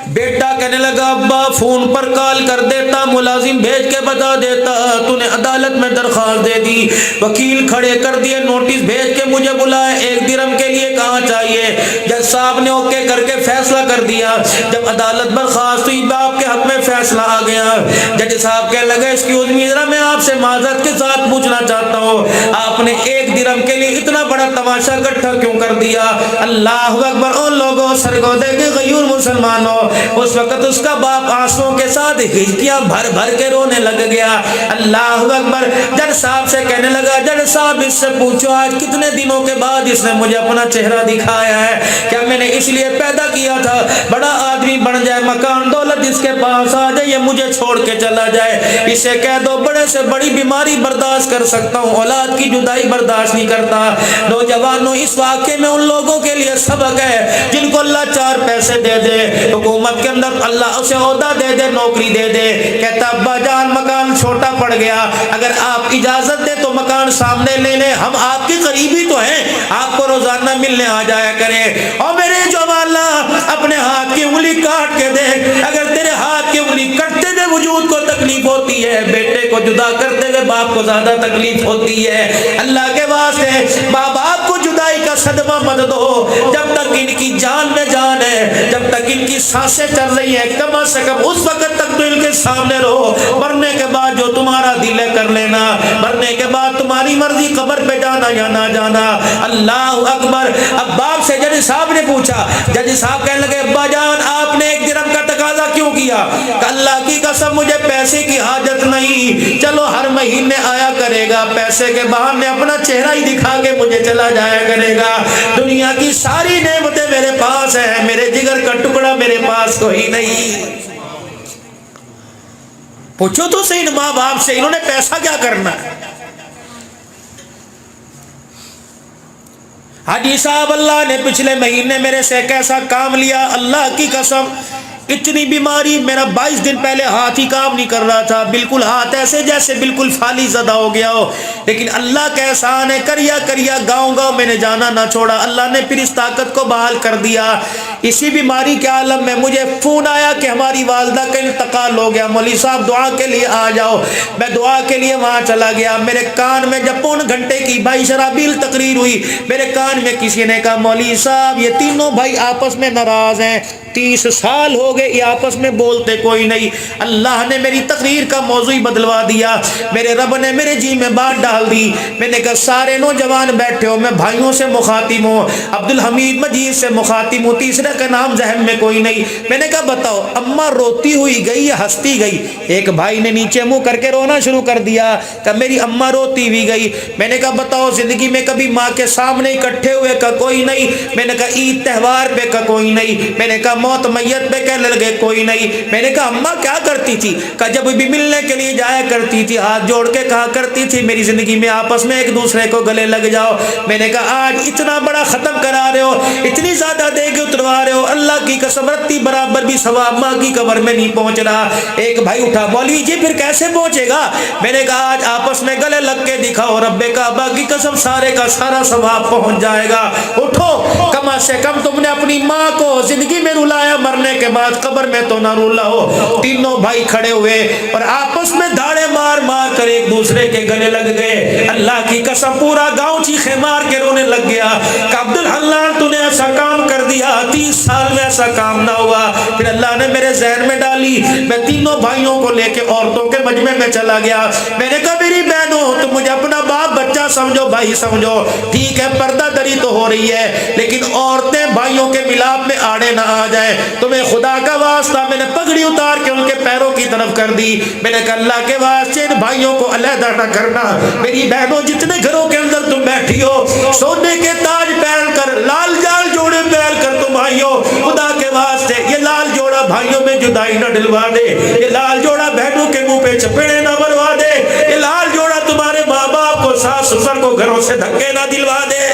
بیٹا کہنے لگا ابا فون پر کال کر دیتا، ملازم بھیج کے بتا دیتا، تو نے عدالت میں درخواست دے دی، وکیل کھڑے کر دیے، نوٹس بھیج کے مجھے بلائے، 1 درہم کے لیے کہاں چاہیے؟ جج صاحب نے اوکے کر کے فیصلہ کر دیا۔ جب عدالت برخاست ہوئی، باپ کے حق میں فیصلہ آ گیا۔ جج صاحب کہنے لگے ایکسکیوز می، ذرا میں آپ سے معذرت کے ساتھ پوچھنا چاہتا ہوں، آپ نے 1 درہم کے لیے اتنا بڑا تماشا اکٹھا کیوں کر دیا؟ اللہ اکبر، ان لوگوں سرگودے کے غیور مسلمانوں، اس وقت اس کا باپ آنسوؤں کے ساتھ ہچکیاں بھر بھر کے رونے لگ گیا۔ اللہ اکبر، جج صاحب سے کہنے لگا جج صاحب اس سے پوچھو آج کتنے دنوں کے بعد اس نے مجھے اپنا چہرہ دکھایا ہے؟ کیا میں نے اس لیے پیدا کیا تھا بڑا آدمی بن جائے، مکان دولت اس کے پاس آ جائے، یہ مجھے چھوڑ کے چلا جائے؟ اسے کہہ دو بڑے سے بڑی بیماری برداشت کر سکتا ہوں، اولاد کی جدائی برداشت نہیں کرتا۔ نوجوانوں، اس واقعے میں ان لوگوں کے لیے سبق ہے جن کو اللہ 4 پیسے دے دے، حکومت کے اندر اللہ اسے عہدہ دے دے، نوکری دے دے، کہتا ابا جان مکان چھوٹا پڑ گیا، اگر آپ اجازت دے تو مکان سامنے لے لیں، ہم آپ کے قریبی تو ہیں، آپ کو روزانہ ملنے آ جایا کریں۔ اور میرے جوالا اپنے ہاتھ کی انگلی کاٹ کے دیکھ، اگر تیرے ہاتھ کی انگلی کٹتے ہوئے وجود کو تکلیف ہوتی ہے، بیٹے کو جدا کرتے ہوئے باپ کو زیادہ تکلیف ہوتی ہے۔ اللہ کے واسطے ماں باپ کو جدائی کا صدمہ مت دو، جب تک ان کی جان میں جان ہے، جب تک ان کی سانسیں چل رہی ہیں، کم از کم اس وقت تک تو ان کے سامنے رہو، مرنے کے بعد جو تمہارا دل ہے کر لینا، مرنے کے بعد تمہاری مرضی، قبر پہ جانا یا نہ جانا۔ اللہ اکبر۔ اب باپ سے جج صاحب نے پوچھا، جج صاحب کہنے لگے ابا جان آپ نے 1 درہم کا تقاضا کیوں کیا؟ کہ اللہ کی قسم مجھے پیسے کی حاجت نہیں، چلو ہر مہینے آیا کرے گا، پیسے کے بہانے اپنا چہرہ ہی دکھا کے مجھے چلا جایا کرے گا، دنیا کی ساری نعمتیں میرے پاس ہیں، میرے جگر کا ٹکڑا میرے پاس کوئی نہیں۔ پوچھو تو صحیح ماں باپ سے، انہوں نے پیسہ کیا کرنا ہے؟ حاجی صاحب اللہ نے پچھلے مہینے میرے سے ایک ایسا کام لیا، اللہ کی قسم اتنی بیماری، میرا 22 دن پہلے ہاتھ ہی کام نہیں کر رہا تھا، بالکل ہاتھ ایسے جیسے بالکل فالی زدہ ہو گیا ہو، لیکن اللہ کا احسان ہے، کریا گاؤں میں نے جانا نہ چھوڑا، اللہ نے پھر اس طاقت کو بحال کر دیا۔ اسی بیماری کے عالم میں مجھے فون آیا کہ ہماری والدہ کا انتقال ہو گیا، مولوی صاحب دعا کے لیے آ جاؤ۔ میں دعا کے لیے وہاں چلا گیا، میرے کان میں جب 1.25 گھنٹے کی بھائی شرابیل تقریر ہوئی، میرے کان میں کسی نے کہا مولوی صاحب یہ تینوں بھائی آپس میں ناراض ہیں، 30 سال ہو گئے یہ آپس میں بولتے کوئی نہیں۔ اللہ نے میری تقریر کا موضوع بدلوا دیا، میرے رب نے میرے جی میں بات ڈال دی۔ میں نے کہا سارے نوجوان بیٹھے ہو، میں بھائیوں سے مخاطب ہوں، عبدالحمید مجید سے مخاطب ہوں، تیسرے کا نام ذہن میں کوئی نہیں۔ میں نے کہا بتاؤ اماں روتی ہوئی گئی یا ہنستی گئی؟ ایک بھائی نے نیچے منہ کر کے رونا شروع کر دیا کہ میری اماں روتی ہوئی گئی۔ میں نے کہا بتاؤ زندگی میں کبھی ماں کے سامنے اکٹھے ہوئے کا کوئی نہیں؟ میں نے کہا عید تہوار پہ کا کوئی نہیں؟ میں نے کہا موت میت پہ؟ کہنے کہنے لگے کوئی نہیں. میں نے کہا اماں کیا کرتی تھی؟ کہا جب بھی ملنے کے لیے جایا کرتی تھی ہاتھ جوڑ کے کہا کرتی تھی میری زندگی میں آپس میں ایک دوسرے کو گلے لگ جاؤ. میں نے کہا آج اتنا بڑا ختم کرا رہے ہو, اتنی زیادہ دے کے اتروا رہے ہو, اللہ کی قسم رتی برابر بھی ثواب ماں کی قبر میں نہیں پہنچ رہا. ایک بھائی اٹھا, مولوی جی پھر کیسے پہنچے گا؟ میں نے کہا آج آپس میں گلے لگ کے دکھاؤ, رب کعبہ کی قسم سارے کا سارا ثواب پہنچ جائے گا. اٹھو, کم سے کم تم نے اپنی ماں کو زندگی میں رلایا, مرنے کے بعد قبر میں تو نہ رلاؤ. تینوں بھائی کھڑے ہوئے اور آپس میں دھاڑے مار مار کر ایک دوسرے کے گلے لگ گئے. اللہ کی قسم پورا گاؤں چیخے مار کے رونے لگ گیا کہ عبد الحنان تو نے ایسا کام کر دیا, 30 سال میں ایسا کام نہ ہوا. پھر اللہ نے میرے ذہن میں ڈالی, میں تینوں بھائیوں کو لے کے عورتوں کے مجمع میں چلا گیا. میں نے کہا میری بہنوں تم مجھے اپنا باپ بچہ سمجھو, بھائی سمجھو, ٹھیک ہے پردہ دری تو ہو رہی ہے لیکن عورتیں بھائیوں کے ملاپ میں آڑے نہ آ جائیں. تمہیں خدا کا واسطہ, میں نے پگڑی اتار کے ان کے پیروں کی طرف کر دی. میں نے کہا اللہ کے واسطے ان بھائیوں کو علیحدہ نہ کرنا. میری بہنوں جتنے گھروں کے اندر تم بیٹھی ہو, سونے کے تاج پہن کر, لال جال جوڑے پہن کر تم آئی ہو, خدا کے واسطے یہ لال جوڑا بھائیوں میں جدائی نہ ڈلوا دے, یہ لال جوڑا بہنوں کے منہ پہ چپیڑے نہ مروا دے, یہ لال جوڑا تمہارے ماں باپ کو, ساس سسر کو گھروں سے دھکے نہ دلوا دے.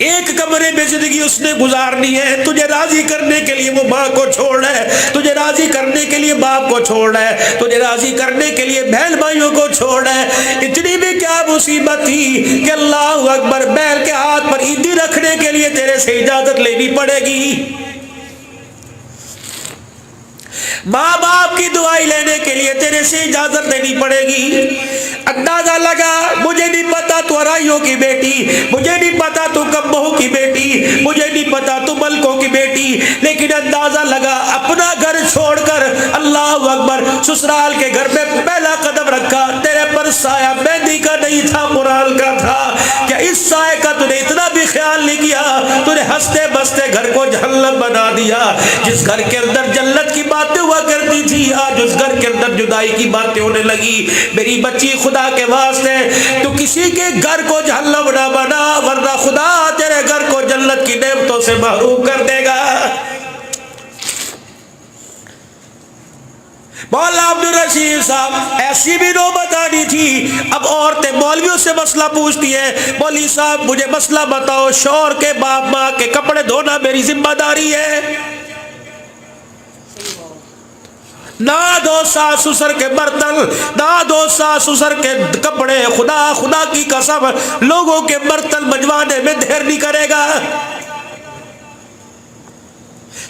ایک کمرے میں زندگی اس نے گزارنی ہے. تجھے راضی کرنے کے لیے وہ ماں کو چھوڑ رہا ہے, تجھے راضی کرنے کے لیے باپ کو چھوڑ رہا ہے, تجھے راضی کرنے کے لیے بہن بھائیوں کو چھوڑ رہا ہے. اتنی بھی کیا مصیبت تھی کہ اللہ اکبر, بہن کے ہاتھ پر عیدی رکھنے کے لیے تیرے سے اجازت لینی پڑے گی, ماں باپ کی دعائی لینے کے لیے تیرے سے اجازت لینی پڑے گی. اندازہ لگا, مجھے نہیں پتا تو ارائیوں کی بیٹی, مجھے نہیں پتا تو کمبہو کی بیٹی, مجھے نہیں پتا تو ملکوں کی بیٹی, لیکن اندازہ لگا اپنا گھر چھوڑ کر اللہ اکبر سسرال کے گھر میں پہلا قدم رکھا. تیرے پر سایہ مہندی کا نہیں تھا, مرال کا تھا. کیا اس سایہ کا تو نے اتنا بھی خیال نہیں کیا؟ تو نے ہنستے بستے گھر کو جہنم بنا دیا. جس گھر کے اندر جنت کی باتیں ہوا کرتی تھی, آج اس گھر کے اندر جدائی کی باتیں ہونے لگی. میری بچی خدا کے واسطے تو کسی کے گھر کو جہنم نہ بنا, ورنہ خدا تیرے گھر کو جنت کی نعمتوں سے محروم کر دے گا. مولانا عبدالرشید صاحب ایسی بھی نوبت آنی تھی. اب عورتیں مولویوں سے مسئلہ پوچھتی ہیں, مولوی صاحب مجھے مسئلہ بتاؤ, شوہر کے باپ ماں کے کپڑے دھونا میری ذمہ داری ہے, نہ دو ساس سسر کے برتن, نہ دو ساس سسر کے کپڑے. خدا کی قسم لوگوں کے برتن منجوانے میں دیر نہیں کرے گا.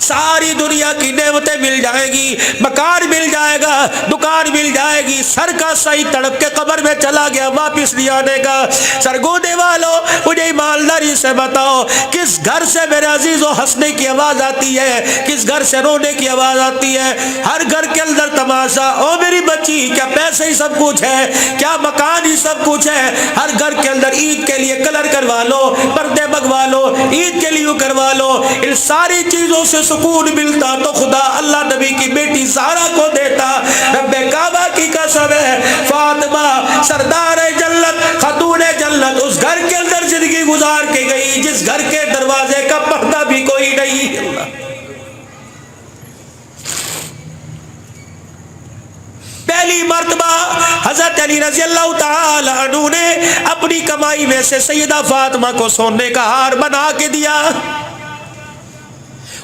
ساری دنیا کی نعمتیں مل جائے گی, مکان مل جائے گا, دکان مل جائے گی, سر کا صحیح تڑپ کے قبر میں چلا گیا, واپس نہیں آنے کا. سرگودے والوں مجھے ایمانداری سے بتاؤ, کس گھر سے میرے عزیزوں ہنسنے کی آواز آتی ہے, کس گھر سے رونے کی آواز آتی ہے؟ ہر گھر کے اندر تماشا. او میری بچی, کیا پیسے ہی سب کچھ ہے؟ کیا مکان ہی سب کچھ ہے؟ ہر گھر کے اندر عید کے لیے کلر کروا لو, پردے منگوا لو, عید کے لیے کروا لو. ان ساری چیزوں سے سکون ملتا تو خدا اللہ نبی کی بیٹی زہرا کو دیتا. رب کعبہ کی قسم ہے, فاطمہ سردار جنت, خاتون جنت, اس گھر کے اندر زندگی گزار کے گئی جس گھر کے دروازے کا پردہ بھی کوئی نہیں. اللہ پہلی مرتبہ حضرت علی رضی اللہ تعالی عنہ نے اپنی کمائی میں سے سیدہ فاطمہ کو سونے کا ہار بنا کے دیا,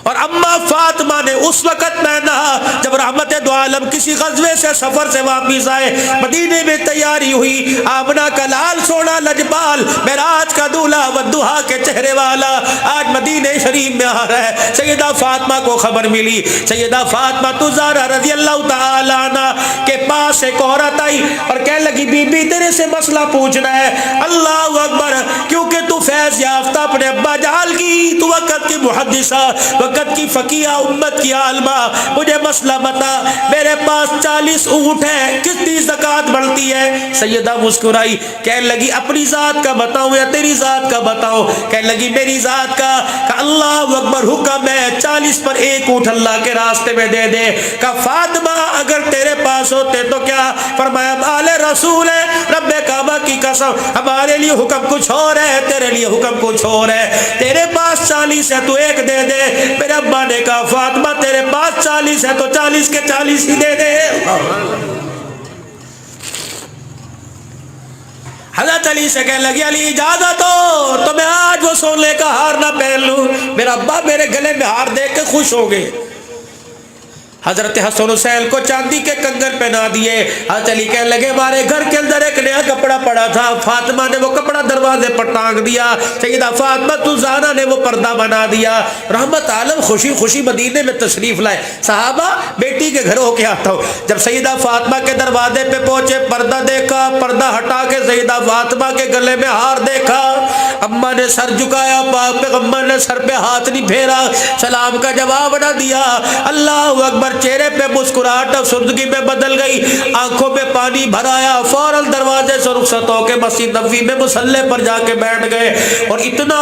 اور اما فاطمہ نے اس وقت پہنا جب رحمت دو عالم کسی غزوے سے سفر سے واپس آئے. مدینے میں تیاری ہوئی, آمنہ کا لال سونا لجپال, معراج کا دولہا والضحیٰ کے چہرے والا آج مدینے شریف میں آ رہا ہے. سیدہ فاطمہ کو خبر ملی. سیدہ فاطمہ زہرا رضی اللہ تعالی عنہ کے پاس ایک عورت آئی اور کہنے لگی بی بی تیرے سے مسئلہ پوچھنا ہے. اللہ اکبر, کیونکہ تو فیض یافتہ اپنے ابا جہل کی, تو وقت کی محدثہ, وقت کی فقیہ, امت کی عالمہ, مجھے مسئلہ بتا. میرے پاس 40 اونٹ ہیں, کتنی زکوٰۃ بڑھتی ہے؟ سیدہ مسکرائی, کہنے لگی اپنی ذات کا بتاؤں یا تیری ذات کا بتاؤں؟ کہنے لگی میری ذات کا. کہ اللہ اکبر, حکم ہے 40 پر ایک اونٹ اللہ کے راستے میں دے دے. کہ فاطمہ اگر تیرے پاس ہوتے تو کیا؟ فرمایا آل رسول ہے, رب کعبہ کی قسم ہمارے لیے حکم کچھ اور ہے, تیرے لیے حکم کچھ اور ہے. تیرے پاس 40 ہے, تو ایک دے دے. میرے ابا نے کہا فاطمہ تیرے پاس 40 ہے تو 40 کے 40 ہی دے دے. حضرت علی سے کہنے لگی علی اجازت ہو تو میں آج وہ سونے کا ہار نہ پہن لوں. میرا ابا میرے گلے میں ہار دیکھ کے خوش ہو گئے. حضرت حسن حسین کو چاندی کے کنگن پہنا دیے. حضرت علی کہنے لگے ہمارے گھر کے اندر ایک نیا کپڑا پڑا تھا, فاطمہ نے وہ کپڑا دروازے پر ٹانگ دیا. سیدہ فاطمہ زہرا نے وہ پردہ بنا دیا. رحمت عالم خوشی خوشی مدینے میں تشریف لائے. صحابہ بیٹی کے گھر ہو کے آتا ہوں. جب سیدہ فاطمہ کے دروازے پہ پہنچے, پردہ دیکھا, پردہ ہٹا کے سیدہ فاطمہ کے گلے میں ہار دیکھا. اماں نے سر جھکایا, پاک پیغمبر نے سر پہ ہاتھ نہیں پھیرا, سلام کا جواب نہ دیا. اللہ اکبر. چہرے پہ مسکراہٹ افسردگی میں بدل گئی, آنکھوں میں پانی بھر آیا. فوراً دروازے سے رخصت ہو کے مسجد نبوی میں مصلی پر جا کے بیٹھ گئے اور اتنا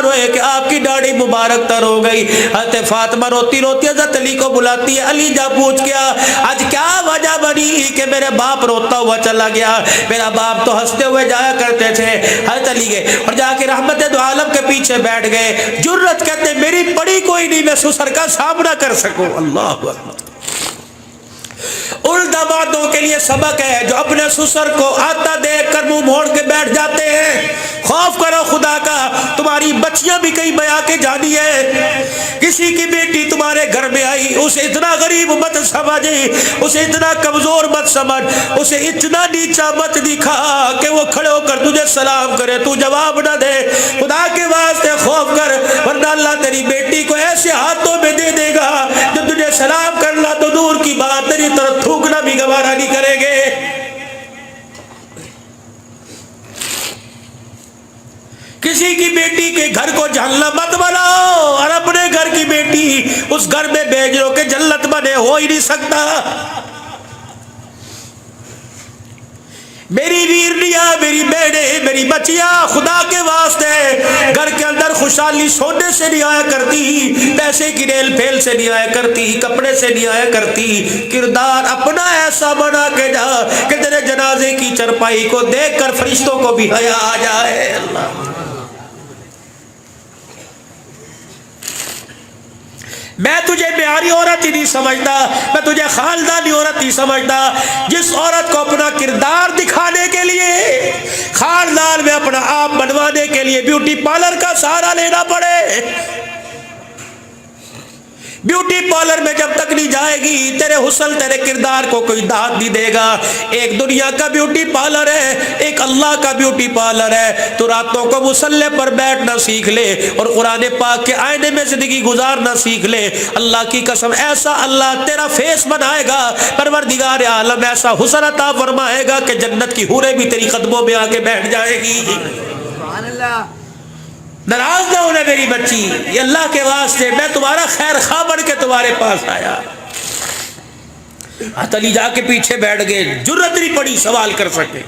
روئے کہ آپ کی داڑھی مبارک تر ہو گئی. حضرت فاطمہ روتی روتی حضرت علی کو بلاتی ہے. علی جا پوچھ گیا آج کیا وجہ بنی کہ میرے باپ روتا ہوا چلا گیا؟ میرا باپ تو ہنستے ہوئے جایا کرتے تھے. حضرت علی گئے اور جا کے رحمت دو عالم کے پیچھے بیٹھ گئے. جرت کہتے میری پڑی کوئی نہیں, میں سسر کا سامنا کر سکوں. اللہ ان دامادوں کے لیے سبق ہے جو اپنے سسر کو آتا دیکھ کر منہ موڑ کے بیٹھ جاتے ہیں. خوف کرو خدا کا. تمہاری بچیاں بھی کہیں بیا کے جانی ہے. کسی کی بیٹی تمہارے گھر میں آئی, اسے اتنا غریب مت سمجھ, اسے اتنا کمزور مت سمجھ, اسے اتنا نیچا مت دکھا کہ وہ کھڑے ہو کر تجھے سلام کرے تو جواب نہ دے. خدا کے واسطے خوف کر, ورنہ اللہ تیری بیٹی کو ایسے ہاتھوں میں دے دے گا جو تجھے سلام کرنا تو دور کی بات تیری طرف تھوکنا بھی گوارا نہیں کریں گے. کسی کی بیٹی کے گھر کو جہنم مت بناؤ اور اپنے گھر کی بیٹی اس گھر میں بھیج دو کہ جنت بنے, ہو ہی نہیں سکتا. میری ویرنیاں, میری بیڑے, میری بچیاں, خدا کے واسطے گھر کے اندر خوشحالی سونے سے نہیں آیا کرتی, پیسے کی ریل پھیل سے نہیں آیا کرتی, کپڑے سے نہیں آیا کرتی. کردار اپنا ایسا بنا کے جا کہ تیرے جنازے کی چرپائی کو دیکھ کر فرشتوں کو بھی حیا آ جائے. اللہ میں تجھے معیاری عورت ہی نہیں سمجھتا, میں تجھے خاندانی عورت نہیں سمجھتا جس عورت کو اپنا کردار دکھانے کے لیے, خاندان میں اپنا آپ بنوانے کے لیے بیوٹی پارلر کا سہارا لینا پڑے. بیوٹی پارلر میں جب تک نہیں جائے گی تیرے حسن تیرے کردار کو کوئی داد نہیں دے گا. ایک دنیا کا بیوٹی پارلر ہے, ایک اللہ کا بیوٹی پارلر ہے. تو راتوں کو مصلی پر بیٹھنا سیکھ لے اور قرآن پاک کے آئینے میں زندگی گزارنا سیکھ لے. اللہ کی قسم ایسا اللہ تیرا فیس بنائے گا, پروردگار عالم ایسا حسن عطا فرمائے گا کہ جنت کی حوریں بھی تیری قدموں میں آ کے بیٹھ جائے گی. سبحان اللہ. ناراض نہ ہونا میری بچی, یہ اللہ کے واسطے میں تمہارا خیر خواہ بن کے تمہارے پاس آیا. علی جا کے پیچھے بیٹھ گئے, جرت نہیں پڑی سوال کر سکے.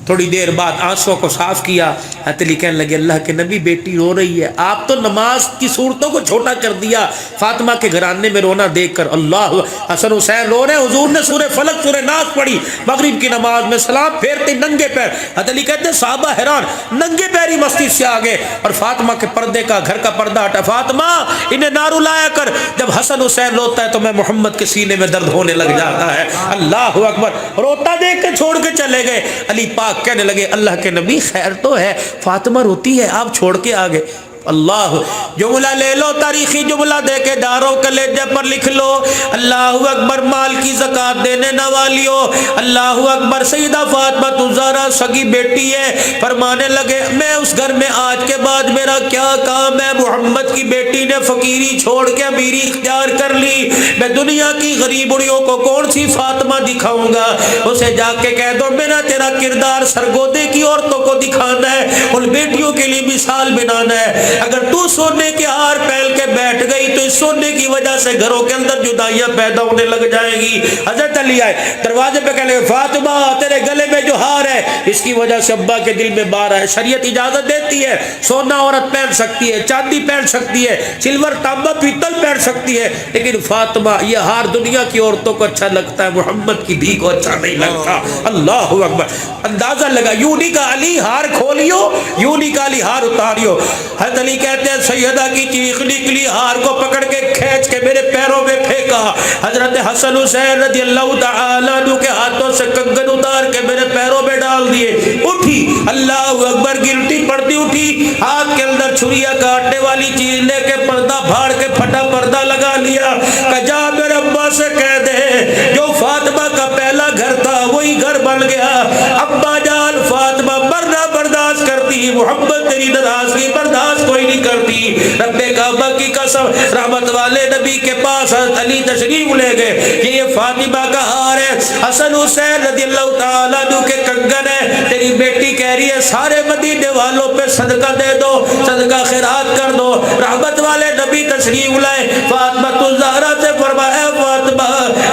تھوڑی دیر بعد آنسوں کو صاف کیا. علی کہنے لگے اللہ کے نبی بیٹی رو رہی ہے, آپ تو نماز کی صورتوں کو چھوٹا کر دیا. فاطمہ کے گھرانے میں رونا دیکھ کر اللہ, حسن حسین رو رہے, حضور نے سورہ فلق سورہ ناس پڑھی مغرب کی نماز میں, سلام پھیرتے ننگے پیر. علی کہتے ہیں صحابہ حیران, ننگے پیری مسجد سے آگے اور فاطمہ کے پردے کا, گھر کا پردہ ہٹا. فاطمہ انہیں نارو لایا کر, جب حسن حسین روتا ہے تو میں محمد کے سینے میں درد ہونے لگ جاتا ہے. اللہ اکبر. روتا دیکھ کے چھوڑ کے چلے گئے. علی پاک کہنے لگے اللہ کے نبی خیر تو ہے, فاطمہ روتی ہے, آپ چھوڑ کے آگے. اللہ جملہ لے لو, تاریخی جملہ دے کے داروں کلیجے پر لکھ لو. اللہ اکبر. مال کی زکات دینے نہ والیو, اللہ اکبر. سیدہ فاطمہ الزہرا سگی بیٹی ہے, فرمانے لگے میں اس گھر میں آج کے بعد میرا کیا کام ہے. محمد کی بیٹی نے فقیری چھوڑ کے امیری اختیار کر لی, میں دنیا کی غریبڑیوں کو کون سی فاطمہ دکھاؤں گا. اسے جا کے کہہ دو میرا تیرا کردار سرگودے کی عورتوں کو دکھانا ہے, ان بیٹیوں کے لیے مثال بنانا ہے. اگر تو سونے کے ہار پہن کے بیٹھ گئی تو کوئی سننے کی وجہ سے گھروں کے اندر جدائیاں پیدا ہونے لگ جائیں گی. حضرت علی آئے دروازے پہ کہنے لگے فاطمہ تیرے گلے میں جو ہار ہے اس کی وجہ سے ابا کے دل میں بار ہے. شریعت اجازت دیتی ہے سونا عورت پہن سکتی ہے, چاندی پہن سکتی ہے, سلور تانبا پیتل پہن سکتی ہے, لیکن فاطمہ یہ ہار دنیا کی عورتوں کو اچھا لگتا ہے, محمد کی دھی کو اچھا نہیں لگتا. اللہ اکبر. اندازہ لگا یوں نہیں کا علی ہار کھولیو, یوں نہیں کا علی ہار اتاریو. حضرت علی کہتے ہیں سیدہ کی چیخ نکلی, ہار کو پکڑ کے کھینچ کے میرے پیروں میں پھینکا. حضرت حسن حسین رضی اللہ تعالیٰ عنہ کے ہاتھوں سے کنگن اتار کے میرے پیروں میں ڈال دیے. اٹھی اللہ اکبر, گرتی پڑتی اٹھی, ہاتھ کے اندر چھریا کاٹنے والی چیز لے کے پردہ پھاڑ کے پھٹا پردہ لگا لیا. کہ جا میرے ابا سے کہہ دے جو فاطمہ کا پہلا گھر تھا وہی گھر بن گیا. ابا جان فاطمہ مرنا برداشت کرتی, محمد تیری ناراضگی برداشت کوئی نہیں کرتی. رب کعبہ کی قسم رحمت والے نبی کے پاس حضرت علی تشریف لے گئے کہ یہ فاطمہ کا ہار ہے, حسن حسین رضی اللہ تعالیٰ عنہ کے کنگن ہے, تیری بیٹی کہہ رہی ہے سارے مدینے والوں پہ صدقہ دے دو, صدقہ خیرات کر دو. رحمت والے نبی تشریف لائے, فاطمہ الزہرا سے فرمایا فاطمہ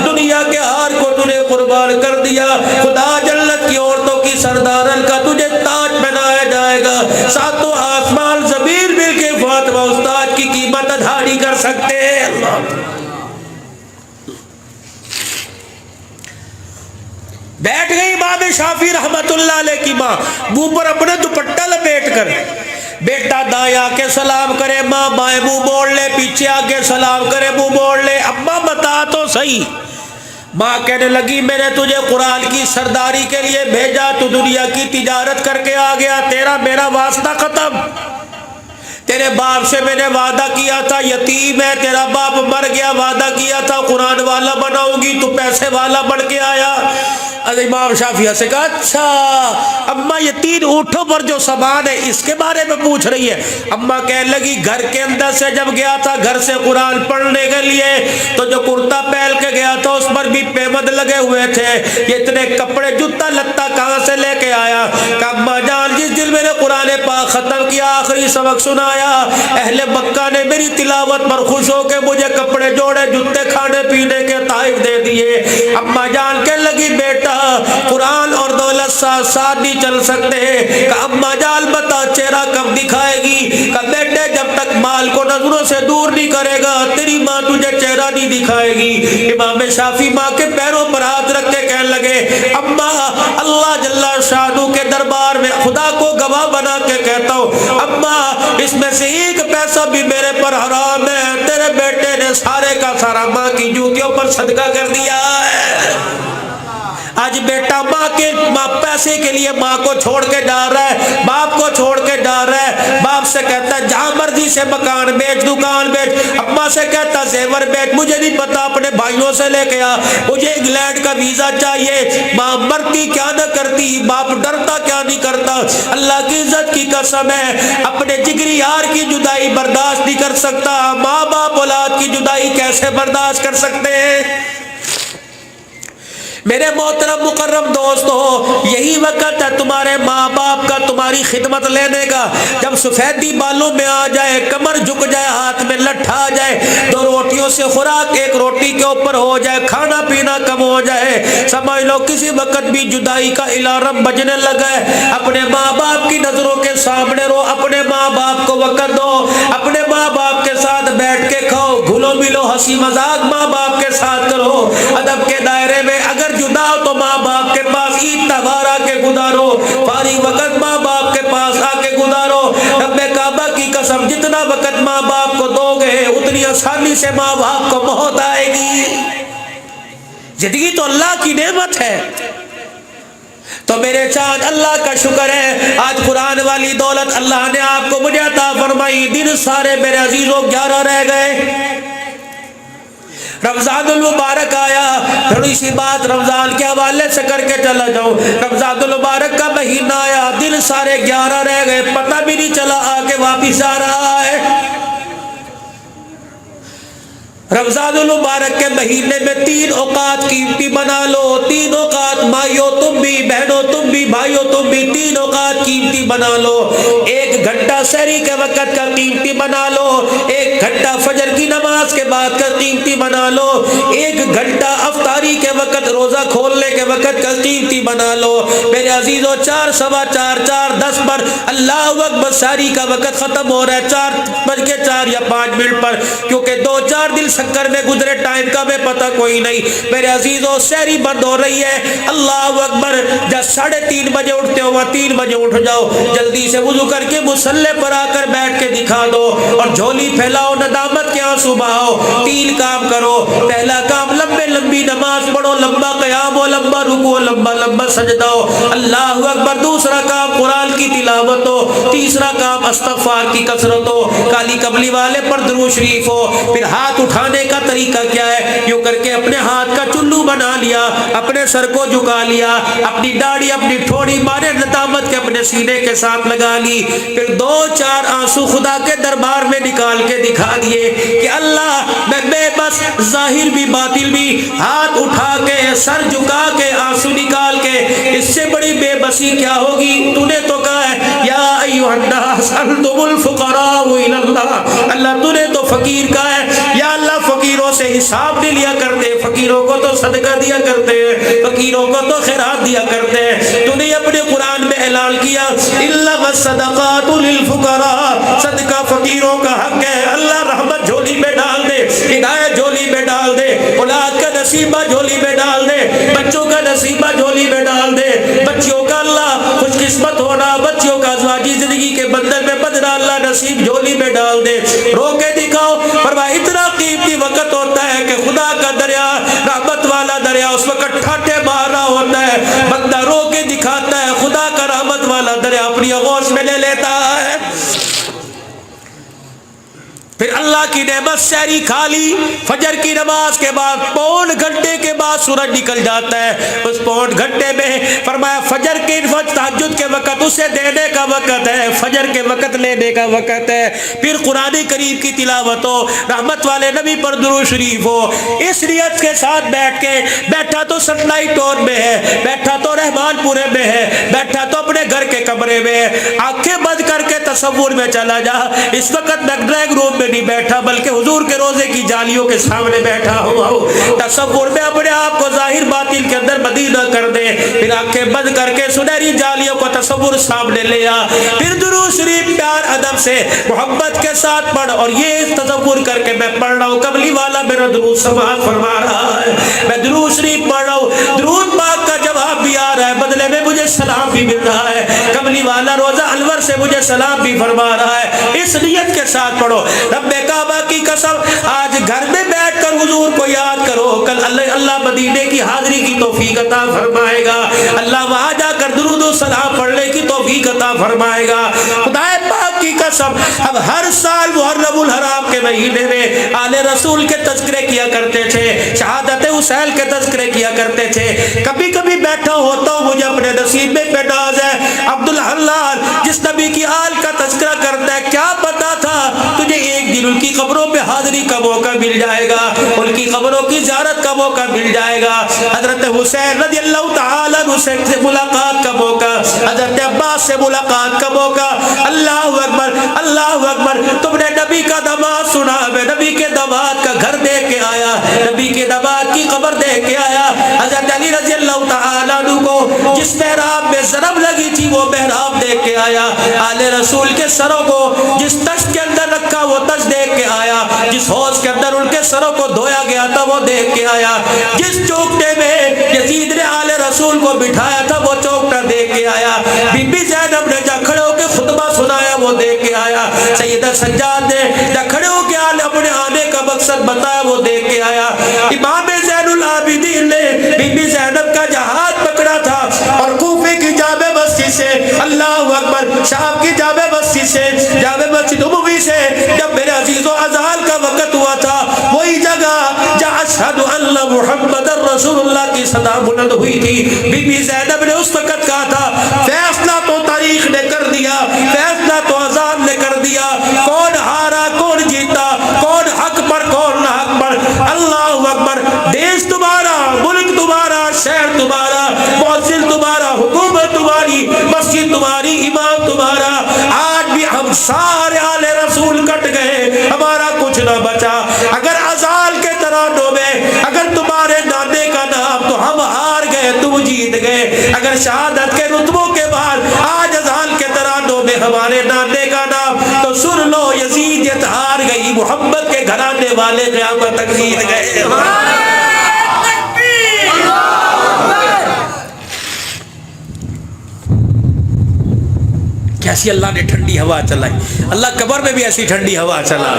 دنیا کے ہار کو تو نے قربان کر دیا, خدا جنت کی عورتوں کی سردارن کا تجھے تاج پہنایا جائے گا. ساتوں آسمان زمین مل کے فاطمہ اس تاج کی قیمت ادا نہیں کر سکتے. اللہ بیٹھ گئی امام شافعی رحمت اللہ علیہ کی ماں منہ پر اپنے دوپٹہ لپیٹ کر, بیٹا دائیں آ کے سلام کرے, ماں بائیں منہ موڑ لے, پیچھے آ کے سلام کرے منہ موڑ لے. اماں بتا تو صحیح. ماں کہنے لگی میں نے تجھے قرآن کی سرداری کے لیے بھیجا, تو دنیا کی تجارت کر کے آ گیا, تیرا میرا واسطہ ختم. تیرے باپ سے میں نے وعدہ کیا تھا یتیم ہے, تیرا باپ مر گیا, وعدہ کیا تھا قرآن والا بناؤں گی, تو پیسے والا بن کے آیا. امام شافعی سے کہا اچھا اماں یہ 3 اونٹوں پر جو سامان ہے اس کے بارے میں پوچھ رہی ہے. اماں کہنے لگی گھر کے اندر سے جب گیا تھا گھر سے قرآن پڑھنے کے لیے تو جو کرتا پہن کے گیا تھا اس پر بھی پیمد لگے ہوئے تھے, یہ اتنے کپڑے جوتا لتا کہاں سے لے کے آیا. کہ اماں جان جس دن میں نے قرآن پاک ختم کیا آخری سبق سنایا, اہل مکہ نے میری تلاوت پر خوش ہو کے مجھے کپڑے جوڑے جوتے کھانے پینے کے تحائف دے دیے. اماں جان کہنے لگی بیٹا قرآن اور دولت ساتھ ساتھ نہیں چل سکتے. کہ اماں جان بتا چہرہ کب دکھائے گی. کہ بیٹے جب تک مال کو نظروں سے دور نہیں کرے گا تیری ماں تجھے چہرہ نہیں دکھائے گی. امام شافعی ماں کے پیروں پر ہاتھ رکھ کے کہنے لگے اماں اللہ جل شانہ کے دربار میں خدا کو گواہ بنا کے کہتا ہوں اماں اس میں سے ایک پیسہ بھی میرے پر حرام ہے. تیرے بیٹے نے سارے کا سارا ماں کی جوتیوں پر صدقہ کر دیا ہے. آج بیٹا ماں پیسے کے لیے ماں کو چھوڑ کے جا رہا ہے, باپ کو چھوڑ کے جا رہا ہے. باپ سے کہتا ہے جہاں مرضی سے مکان بیچ, دکان بیچ. اماں سے کہتا زیور بیچ, مجھے نہیں پتا اپنے بھائیوں سے لے کے آ, مجھے انگلینڈ کا ویزا چاہیے. ماں مرتی کیا نہ کرتی, باپ ڈرتا کیا نہیں کرتا. اللہ کی عزت کی قسم ہے اپنے جگری یار کی جدائی برداشت نہیں کر سکتا, ماں باپ اولاد کی جدائی کیسے برداشت کر سکتے ہیں. میرے محترم مکرم دوستو یہی وقت ہے تمہارے ماں باپ کا تمہاری خدمت لینے کا. جب سفیدی بالوں میں آ جائے, کمر جھک جائے, ہاتھ میں لٹھا آ جائے, 2 روٹیوں سے خوراک ایک روٹی کے اوپر ہو جائے, کھانا پینا کم ہو جائے, سمجھ لو کسی وقت بھی جدائی کا الارم بجنے لگا ہے. اپنے ماں باپ کی نظروں کے سامنے رو, اپنے ماں باپ کو وقت دو, اپنے ماں باپ کے ساتھ بیٹھ کے کھاؤ, گھلو ملو, ہنسی مذاق ماں باپ کے ساتھ کرو. ادب کے دائرے میں اگر جدا ہو تو ماں باپ کے پاس عید تہوار آ کے گزارو, فارغ وقت ماں باپ کے پاس آ کے گزارو. رب کعبہ کی قسم جتنا وقت ماں باپ کو دو گے اتنی آسانی سے ماں باپ کو موت آئے گی. زندگی تو اللہ کی نعمت ہے. تو میرے چاند اللہ کا شکر ہے آج قرآن والی دولت اللہ نے آپ کو مجھے عطا فرمائی. دن سارے میرے عزیزوں 11 رہ گئے. رمضان المبارک آیا, تھوڑی سی بات رمضان کے حوالے سے کر کے چلا جاؤں. رمضان المبارک کا مہینہ آیا, دن سارے 11 رہ گئے, پتہ بھی نہیں چلا آگے واپس آ رہا ہے. رمضان المبارک کے مہینے میں 3 اوقات قیمتی بنا لو، 3 اوقات مائیو تم بھی، بہنوں تم بھی، بھائیو تم بھی 3 اوقات قیمتی بنا لو۔ 1 گھنٹہ سحری کے وقت کا قیمتی بنا لو، 1 گھنٹہ فجر کی نماز کے بعد کا قیمتی بنا لو، 1 گھنٹہ افطاری کے وقت روزہ کھولنے کے وقت کا قیمتی بنا لو۔ میرے عزیزو 4 سوا 4 4 10 پر اللہ اکبر سحری کا وقت ختم ہو رہا ہے، 4 یا 5 منٹ پر، کیونکہ 2-4 دن شکر میں گزرے، ٹائم کا میں پتہ کوئی نہیں۔ میرے عزیزو سحری بند ہو رہی ہے، اللہ اکبر، جب 3:30 بجے اٹھتے ہو 3 بجے اٹھ جاؤ، جلدی سے وضو کر کے مصلی پر آ کر بیٹھ کے دکھا دو اور جھولی پھیلاؤ، ندامت کے آنسو بہاؤ۔ 3 کام کرو۔ پہلا کام لمبی نماز پڑھو، لمبا قیام ہو، لمبا رکوع، لمبا سجدہ ہو، اللہ اکبر۔ دوسرا کام قرآن کی تلاوت ہو، تیسرا کام استغفار کی کثرت ہو، کالی کملی والے پر درود شریف ہو۔ پھر ہاتھ اٹھانے کا طریقہ کیا ہے؟ یوں کر کے اپنے ہاتھ کا چلو بنا لیا، اپنے سر کو جھکا لیا، اپنی داڑھی اپنی ٹھوڑی مارے ندامت کے اپنے سینے کے ساتھ لگا لی، پھر 2-4 آنسو خدا کے دربار میں نکال کے دکھا دیے کہ اللہ میں بے بس، ظاہر بھی باطل بھی، ہاتھ اٹھا کے سر جھکا کے آنسو نکال کے، اس سے بڑی بے بسی کیا ہوگی؟ تو نے تو کہا ہے یا ایھا الناس انتم الفقراء الی اللہ، اللہ تو نے تو فقیر کہا ہے، یا اللہ فقیروں سے حساب نہیں لیا کرتے، فقیروں کو تو صدقہ دیا کرتے ہیں، فقیروں کو تو خیرات دیا کرتے ہیں۔ تو نے اپنے قرآن میں اعلان کیا انما الصدقات للفقراء، صدقہ فقیروں کا حق ہے۔ اللہ رحمت جھولی میں ڈال دے، ہدایت جھولی میں ڈال دے، اولاد کا نصیبہ جھولی میں ڈال دے، بچوں کا نصیبہ جھولی میں ڈال دے، بچیوں کا اللہ خوش قسمت ہونا، بچیوں کا ازواجی زندگی کے بندر میں بدنا اللہ نصیب جھولی میں ڈال دے۔ رو کے دکھاؤ، فرمایا اتنا قیمتی وقت ہوتا ہے کہ خدا کا دریا، رحمت والا دریا اس وقت ٹھاٹے مار رہا ہوتا ہے، بندہ رو کے دکھاتا ہے، خدا کا رحمت والا دریا اپنی آغوش میں لے لیتا ہے۔ پھر اللہ کی نعمت سحری کھا لی، فجر کی نماز کے بعد 1.25 گھنٹے کے بعد سورج نکل جاتا ہے، اس 1.25 گھنٹے میں فرمایا فجر کے تہجد کے وقت اسے دینے کا وقت ہے، فجر کے وقت لینے کا وقت ہے۔ پھر قرآن کریم کی تلاوت ہو، رحمت والے نبی پر درود شریف ہو، اس نیت کے ساتھ بیٹھ کے، بیٹھا تو سیٹلائٹ ٹور میں ہے، بیٹھا تو رحمان پورے میں ہے، بیٹھا تو اپنے گھر کے کمرے میں ہے، آنکھیں بند کر کے تصور میں چلا جا، اس وقت میں ڈرائنگ روم میں نہیں بیٹھا بلکہ حضور کے روزے کی جالیوں کے سامنے بیٹھا ہوا ہوں، تصور میں اپنے آپ کو ظاہر باطل کے اندر بدیدہ کر دے، پھر آنکھیں بند کر کے سنہری جالیوں کو تصور سامنے لے آ، پھر درود شریف پیار ادب سے محبت کے ساتھ پڑھ، اور یہ تصور کر کے میں پڑھ رہا ہوں کملی والا میرا درود سماعت فرما رہا ہے، میں درود شریف پڑھ رہا ہوں، درود پاک کا جواب بھی آ رہا ہے، بدلے میں مجھے سلام بھی مل رہا ہے، کملی والا روزہ انور سے مجھے سلام بھی فرما رہا ہے۔ اس نیت کے ساتھ پڑھو، رب کعبہ کی قسم آج گھر میں بیٹھ کر حضور کو یاد کرو، کل اللہ مدینے کی حاضری کی توفیق عطا فرمائے گا، اللہ وہاں جا کر درود و سلام پڑھنے کی توفیق عطا فرمائے گا۔ خدا پاک کی قسم ہم ہر سال محرم الحرام کے مہینے میں آل رسول کے تذکرے کیا کرتے تھے، شہادت حسین کے تذکرے کیا کرتے تھے، کبھی کبھی بیٹھا ہوتا ہوں مجھے اپنے نصیب میں پہ ناز ہے، عبدالحلال جس نبی کی آل کا تذکرہ کرتا ہے، کیا پتا تھا تجھے ایک دن ان کی قبروں پہ حاضری کا موقع مل جائے گا، ان کی قبروں کی زیارت کا موقع مل جائے گا، حضرت حسین رضی اللہ تعالیٰ عنہ سے ملاقات کا موقع، حضرت عباس سے ملاقات کا موقع، اللہ اکبر اللہ اکبر۔ تم نے نبی کا دماد سنا، میں نبی کے دماد کا گھر دیکھ کے آیا، نبی کے دماد کی قبر دیکھ کے آیا، حضرت علی رضی اللہ تعالیٰ عنہ کو جس محراب میں ضرب لگی تھی وہ محراب دیکھ کے آیا، آل رسول کے سروں کو جس تشت کے اندر رکھا وہ تشت دیکھ کے آیا، جس حوض کے اندر ان کے سروں کو دھویا گیا تھا وہ دیکھ کے آیا، جس چوکٹے میں یزید نے آل رسول کو بٹھایا تھا وہ چوکٹا دیکھ کے آیا، بی بی زینب نے جا کھڑے ہو کے خطبہ سنایا وہ دیکھ کے آیا، سیدہ سجاد نے جا کھڑے ہو کے اپنے آنے کا مقصد بتایا وہ دیکھ کے آیا، امام زین العابدین نے بی بی زینب کا جہاد پکڑا تھا اور کوفے کی جامع مسجد سے، اللہ اکبر، شام کی جامع مسجد سے، جامع مسجد نبوی سے جب میرے عزیز و اذان کا وقت ہوا تھا، وہی جگہ جہاں اشہد ان محمد رسول اللہ کی صدا بلند ہوئی تھی، بی بی زینب نے اس وقت کہا تھا فیصلہ تو تاریخ نے کر دیا، فیصلہ تو اذان نے کر دیا، کون ہارا کون جیتا، کون حق پر کون نہ حق پر، مؤذن تمہارا، حکومت تمہاری، مسجد تمہاری، امام تمہارا۔ آج بھی ہم سارے آل رسول کٹ گئے، ہمارا کچھ نہ بچا۔ اگر ازال کے ترانوں میں اگر تمہارے نانے کا نام تو ہم ہار گئے، تم جیت گئے۔ اگر شہادت کے رتبوں کے بعد آج ازال کے ترانوں میں ہمارے نانے کا نام تو سن لو، یزیدیت ہار گئی، محمد کے گھرانے والے قیامت تک جیت گئے۔ کیسی اللہ نے ٹھنڈی ہوا چلائی، اللہ قبر میں بھی ایسی ٹھنڈی ہوا چلا۔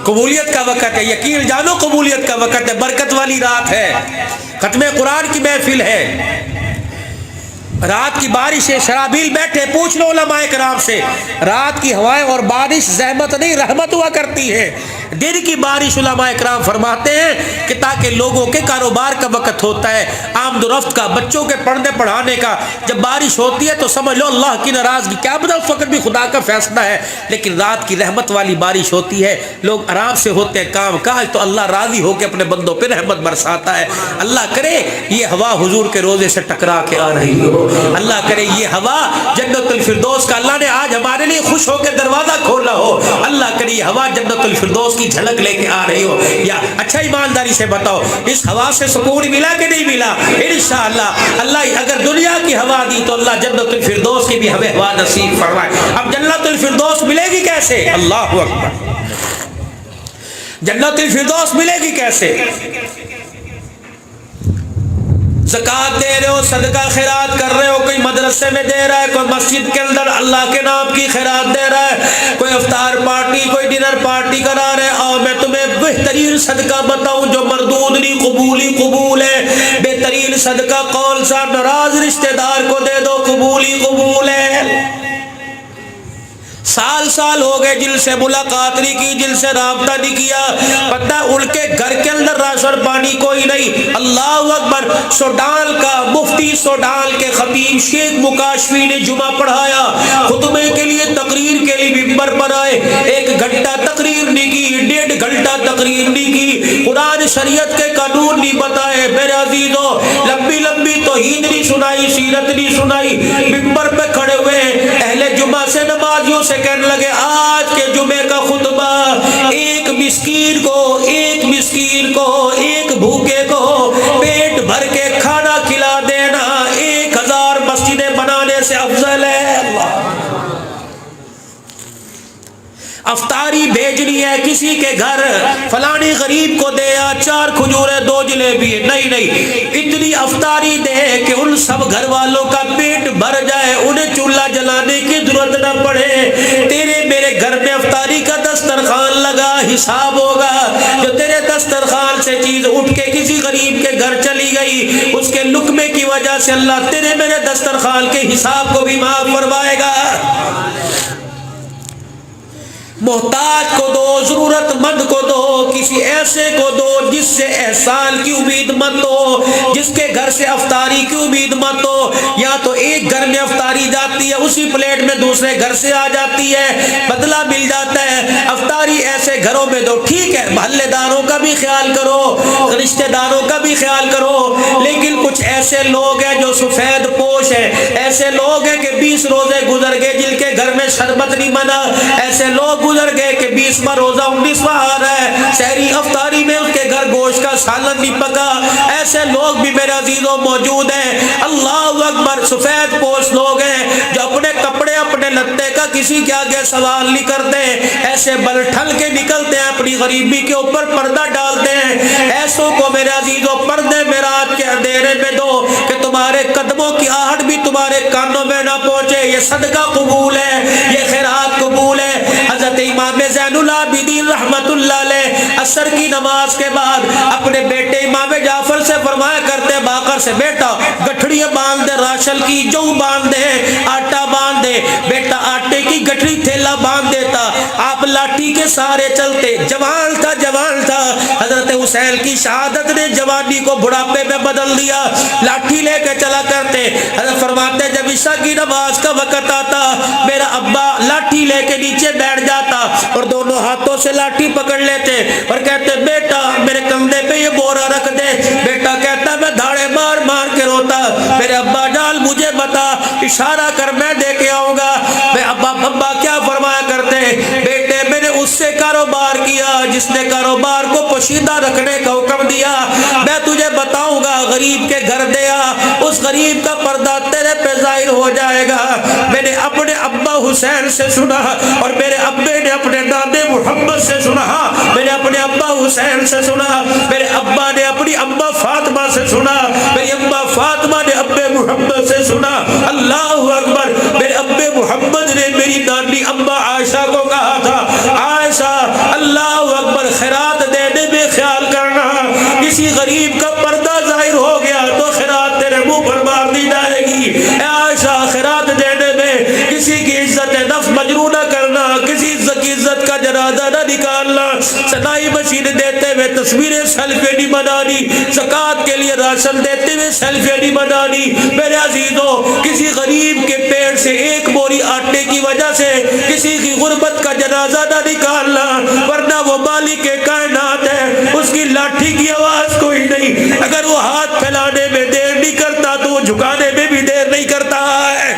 قبولیت کا وقت ہے، یقین جانو قبولیت کا وقت ہے، برکت والی رات ہے، ختم قرآن کی محفل ہے، رات کی بارش ہے، شرابیل بیٹھے، پوچھ لو علماء کرام سے، رات کی ہوائیں اور بارش زحمت نہیں رحمت ہوا کرتی ہے۔ دن کی بارش علماء کرام فرماتے ہیں کہ تاکہ لوگوں کے کاروبار کا وقت ہوتا ہے، آمد و رفت کا، بچوں کے پڑھنے پڑھانے کا، جب بارش ہوتی ہے تو سمجھ لو اللہ کی ناراضگی، کیا پتہ اس وقت بھی خدا کا فیصلہ ہے، لیکن رات کی رحمت والی بارش ہوتی ہے، لوگ آرام سے ہوتے ہیں کام کاج، تو اللہ راضی ہو کے اپنے بندوں پہ رحمت برساتا ہے۔ اللہ کرے یہ ہوا حضور کے روزے سے ٹکرا کے آ رہی ہو، اللہ کرے یہ ہوا جنت الفردوس کا اللہ نے آج ہمارے لیے خوش ہو کے دروازہ کھولا ہو، اللہ کرے یہ ہوا جنت الفردوس کی جھلک لے کے آ رہی ہو۔ یا اچھا ایمانداری سے بتاؤ اس ہوا سے سکون ملا کہ نہیں ملا؟ انشاءاللہ اللہ اگر دنیا کی ہوا دی تو اللہ جنت الفردوس کی بھی ہمیں ہوا نصیب فرمائے۔ اب جنت الفردوس ملے گی کیسے؟ اللہ اکبر، جنت الفردوس ملے گی کیسے؟ زکات دے رہے ہو، صدقہ خیرات کر رہے ہو، کوئی مدرسے میں دے رہا ہے، کوئی مسجد کے اندر اللہ کے نام کی خیرات دے رہا ہے، کوئی افطار پارٹی، کوئی ڈنر پارٹی کرا رہے، اور میں تمہیں بہترین صدقہ بتاؤں جو مردود نہیں قبولی قبول ہے، بہترین صدقہ قول سا ناراض رشتہ دار کو دے دو، قبولی قبول ہے۔ سال سال ہو گئے جن سے ملاقات نہیں کی، جن سے رابطہ نہیں کیا، پتہ ان کے گھر کے اندر راشن پانی کوئی نہیں۔ اللہ اکبر، سوڈان کا مفتی، سوڈان کے خطیب شیخ مکاشفی نے جمعہ پڑھایا، خطبے کے لیے تقریر کے لیے ممبر پر آئے، 1 گھنٹہ تقریر نہیں کی، 1.5 گھنٹہ تقریر نہیں کی، قرآن شریعت کے قانون نہیں بتائے، میرے عزیزو لمبی لمبی توحید نہیں سنائی، سیرت نہیں سنائی، ممبر پہ کھڑے ہوئے اہل جمعہ سے نمازیوں سے کہنے لگے آج کے جمعے کا خطبہ ایک مسکین کو ایک بھوکے کو پیٹ بھر کے کھانا کھلا دینا 1000 مسجدیں بنانے سے افضل ہے۔ اللہ، افطاری بھیجنی ہے کسی کے گھر، فلانی غریب کو دے، 4 کھجوریں 2 جلیبی، نہیں، اتنی افطاری دے کہ ان سب گھر والوں کا پیٹ بھر جائے، انہیں چولہا جلانے کی ضرورت نہ پڑے۔ تیرے میرے گھر میں افطاری کا دسترخوان لگا، حساب ہوگا، جو تیرے دسترخوان سے چیز اٹھ کے کسی غریب کے گھر چلی گئی، اس کے لقمے کی وجہ سے اللہ تیرے میرے دسترخوان کے حساب کو بھی معاف فرمائے گا۔ محتاج کو دو، ضرورت مند کو دو، کسی ایسے کو دو جس سے احسان کی امید مت ہو، جس کے گھر سے افطاری کی امید مت ہو۔ یا تو ایک گھر میں افطاری جاتی ہے، اسی پلیٹ میں دوسرے گھر سے آ جاتی ہے، بدلہ مل جاتا ہے۔ افطاری ایسے گھروں میں دو، ٹھیک ہے محلے داروں کا بھی خیال کرو، رشتہ داروں کا بھی خیال کرو، لیکن کچھ ایسے لوگ ہیں جو سفید پوش ہیں، ایسے لوگ ہیں کہ 20 روزے گزر گئے جن کے گھر میں شربت نہیں بنا، ایسے لوگ گزر گئے کہ 20واں روزہ 19واں آ رہا ہے، سحری افطاری میں اس کے گھر گوشت کا سالن نہیں پکا، ایسے لوگ بھی میرے عزیزوں موجود ہیں۔ اللہ اکبر، سفید پوش لوگ ہیں جو اپنے کپڑے اپنے لتے کا کسی کے آگے سوال نہیں کرتے، ایسے بل ٹھل کے نکلتے ہیں، اپنی غریبی کے اوپر پردہ ڈالتے ہیں۔ ایسوں کو میرے عزیزوں پردے میں رات کے اندھیرے میں دو کہ تمہارے قدموں کی آہٹ بھی تمہارے کانوں میں نہ پہنچے۔ یہ صدقہ قبول ہے، یہ خیرات قبول ہے۔ حضرت امام زین العابدین رحمت اللہ علیہ عصر کی نماز کے بعد اپنے بیٹے امام جعفر سے فرمایا کرتے باقر سے، بیٹا گٹھڑیاں باندھ دے راشن کی، جو باندھ دے، آٹا باندھ دے۔ بیٹا آٹے کی کوئی گٹری تھیلا باندھ دیتا، آپ لاٹھی کے سہارے چلتے. جوان تھا جوان تھا. حضرت حسین کی شہادت نے جوانی کو بڑھاپے میں بدل دیا. لاٹھی لے کے چلا کرتے. حضرت فرماتے جب عشاء کی نماز کا وقت آتا میرا ابا لاٹھی لے کے نیچے بیٹھ جاتا اور دونوں ہاتھوں سے لاٹھی پکڑ لیتے اور کہتے بیٹا میرے کندھے پہ یہ بورا رکھ دے. بیٹا کہتا میں دھاڑے مار مار کے روتا. میرے ابا جان مجھے بتا، اشارہ کر میں دے کے آؤں گا. میں ابا کیا فرمایا کرتے، بیٹے میں نے اس سے کاروبار کیا جس نے کاروبار کو پوشیدہ رکھنے کا حکم دیا. میں تجھے بتاؤں گا غریب کے گھر دیا، اس غریب کا پردہ تیرے پہ ظاہر ہو جائے گا. میں نے اپنے ابا حسین سے سنا اور میرے ابے نے اپنے دادے محمد سے سنا. میں نے اپنے ابا حسین سے سنا، میرے ابا نے اپنی ابا فاطمہ سے سنا، میری ابا فاطمہ نے ابے محمد سے سنا. اللہ اکبر. میرے ابے محمد نے میری نانی ابا عائشہ کو کہا تھا عائشہ اللہ اکبر خیرات دینے میں خیال کرنا، کسی غریب کا پردہ ظاہر ہو گیا تو خیرات تیرے منہ پر مار دی جائے گی. اے عائشہ خیرات دینے میں کسی کی عزت نفس مجروح نہ کرنا، کسی کی عزت کا جنازہ نہ نکالنا. صدائی مشین دیتے ہوئے تصویریں سیلفی نہیں بنانی، زکوٰۃ کے لیے راشن دیتے ہوئے سیلفی نہیں بنانی. میرے عزیزوں کسی غریب کے پیٹ سے ایک بوری آٹے کی وجہ سے کسی کی غربت کا جنازہ نہ نکالنا، ورنہ وہ مالک کائنات ہے، اس کی لاٹھی کی آواز کوئی نہیں. اگر وہ ہاتھ پھیلانے میں دیر نہیں کرتا تو وہ جھکانے میں بھی دیر نہیں کرتا ہے.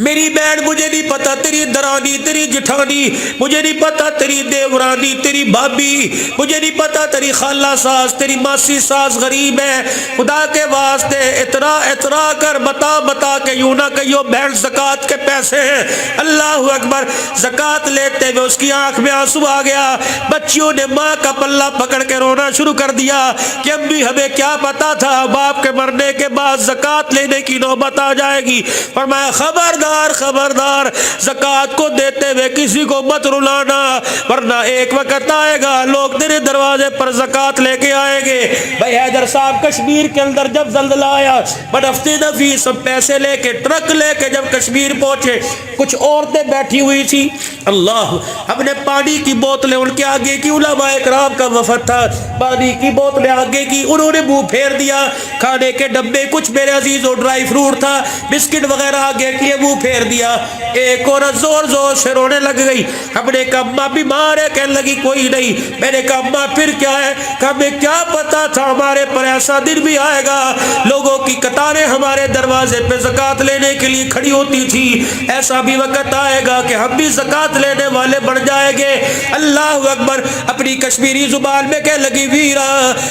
میری بہن مجھے نہیں پتا تیری درانی تیری جٹھانی، مجھے نہیں پتا تیری دیورانی تیری بھابی، مجھے نہیں پتا تیری خالہ ساس تیری ماسی ساس غریب ہے. خدا کے واسطے اترا کر بتا کے یوں نہ کہیو بہن زکوٰۃ کے پیسے ہیں. اللہ اکبر. زکوٰۃ لیتے ہوئے اس کی آنکھ میں آنسو آ گیا. بچیوں نے ماں کا پلہ پکڑ کے رونا شروع کر دیا کہ امی ہمیں کیا پتا تھا باپ کے مرنے کے بعد زکوٰۃ لینے کی نوبت آ جائے گی. فرمایا خبردار زکوٰۃ کو دیتے ہوئے کسی کو مت رلانا، ورنہ ایک وقت آئے گا لوگ تیرے دروازے پر زکوٰۃ لے کے آئیں گے. بھائی حیدر صاحب کشمیر کے اندر جب زلزلہ آیا بنفتی نفیس سب پیسے لے کے ٹرک لے کے جب کشمیر پہنچے کچھ عورتیں بیٹھی ہوئی تھی. اللہ ہم نے پانی کی بوتلیں ان کے آگے کی، علماء اکرام کا وفد تھا، پانی کی بوتلیں آگے کی، انہوں نے منہ پھیر دیا. کھانے کے ڈبے کچھ میرے عزیزوں ڈرائی فروٹ تھا بسکٹ وغیرہ آگے کیے منہ پھیر دیا. ایک عورت زور سے رونے لگ گئی. ہم نے کہا اماں بیمار ہے، کہنے لگی کوئی نہیں. میں نے کہا اماں پھر کیا ہے؟ کہ ہمیں کیا پتا تھا ہمارے پر ایسا دن بھی آئے گا، لوگوں کی قطاریں ہمارے دروازے پہ زکوٰۃ لینے کے لیے کھڑی ہوتی تھی. ایسا بھی وقت آئے گا کہ ہم بھی زکوٰۃ لینے والے بڑھ جائیں گے. اللہ اکبر. اپنی کشمیری زبان میں کہنے لگی ویرا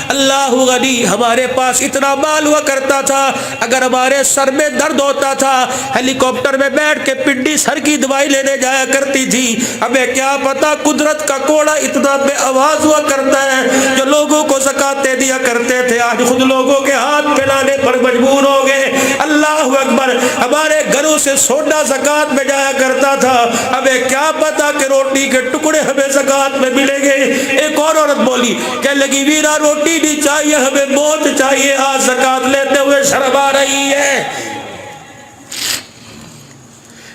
اللہ غنی، ہمارے پاس اتنا مال ہوا کرتا تھا اگر ہمارے سر میں درد ہوتا تھا ہیلی کاپٹر میں بیٹھ کے پنڈی سر کی دوائی لینے جایا کرتی تھی. ہمیں کیا پتا قدرت کا کوڑا اتنا بے آواز ہوا کرتا ہے جو لوگوں کو زکوٰۃ دیا کرتے تھے آج خود لوگوں کے ہاتھ پھیلانے پر مجبور ہو گئے. اللہ اکبر. ہمارے گھروں سے سونا زکوٰۃ میں جایا کرتا تھا، ہمیں کیا پتا کہ روٹی کے ٹکڑے ہمیں زکوٰۃ میں ملیں گے. ایک اور عورت بولی کہ لگی ویرا روٹی نہیں چاہیے ہمیں موت چاہیے، آج زکوٰۃ لیتے ہوئے شرم آ رہی ہے.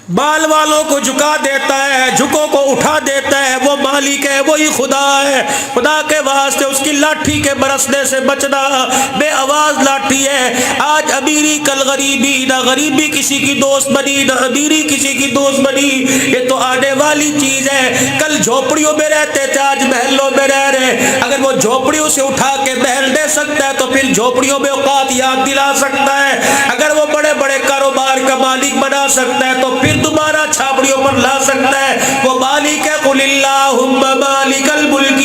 بال والوں کو جھکا دیتا ہے، جھکوں کو اٹھا دیتا ہے، وہ مالک ہے وہی خدا ہے. خدا کے واسطے اس کی لاٹھی کے برسنے سے بچنا. بے آواز لاٹھی ہے. آج امیری کل غریبی، نہ غریبی کسی کی دوست بنی نہ امیری کسی کی دوست بنی. یہ تو آنے والی چیز ہے. کل جھوپڑیوں میں رہتے تھے آج محلوں میں رہ رہے. اگر وہ جھوپڑیوں سے اٹھا کے محل دے سکتا ہے تو پھر جھوپڑیوں میں اوقات یاد دلا سکتا ہے. اگر وہ بڑے بڑے کاروبار کا مالک بنا سکتا ہے تو پھر دوبارہ چھاپڑیوں پر لا سکتا ہے. وہ مالک ہے. قل اللہم مالک الملک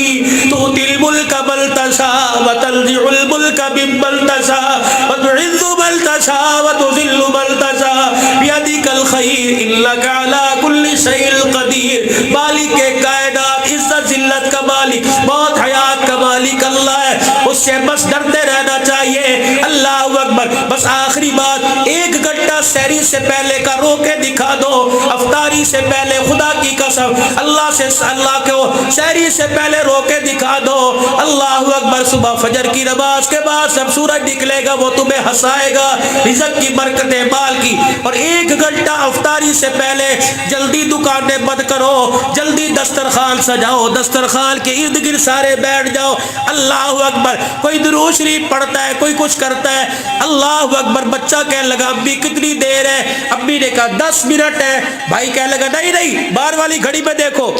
تؤتی الملک من تشاء وتنزع الملک ممن تشاء وتعز من تشاء وتذل من تشاء بیدک الخیر انک علی کل شیء قدیر. مالک کائنات، عزت ذلت کا مالک، موت حیات کا مالک اللہ ہے. اس سے بس ڈرتے رہنا چاہیے. اللہ اکبر. بس آخری بات، ایک گھنٹہ گھنٹہ سحری سے پہلے کا رو کے دکھا دو, افطاری سے پہلے خدا کی قسم اللہ کو سحری سے پہلے رو کے دکھا دو. اللہ اکبر. صبح فجر کی نماز کے بعد سب سورج نکلے گا, وہ تمہیں ہنسائے گا, رزق کی برکتیں مال کی. اور 1 گھنٹہ افطاری سے پہلے جلدی دکانیں بند کرو, جلدی دسترخوان سجاؤ, دسترخوان کے ارد گرد سارے بیٹھ جاؤ. اللہ اکبر. کوئی درود شریف پڑھتا ہے, کوئی کچھ کرتا ہے. اللہ اکبر. بچہ کہنے لگا ابھی کتنی دیر ہے؟ ابھی نے کہا 10 منٹ ہے. بھائی کہنے لگا نہیں, باہر والی گھڑی میں دیکھو.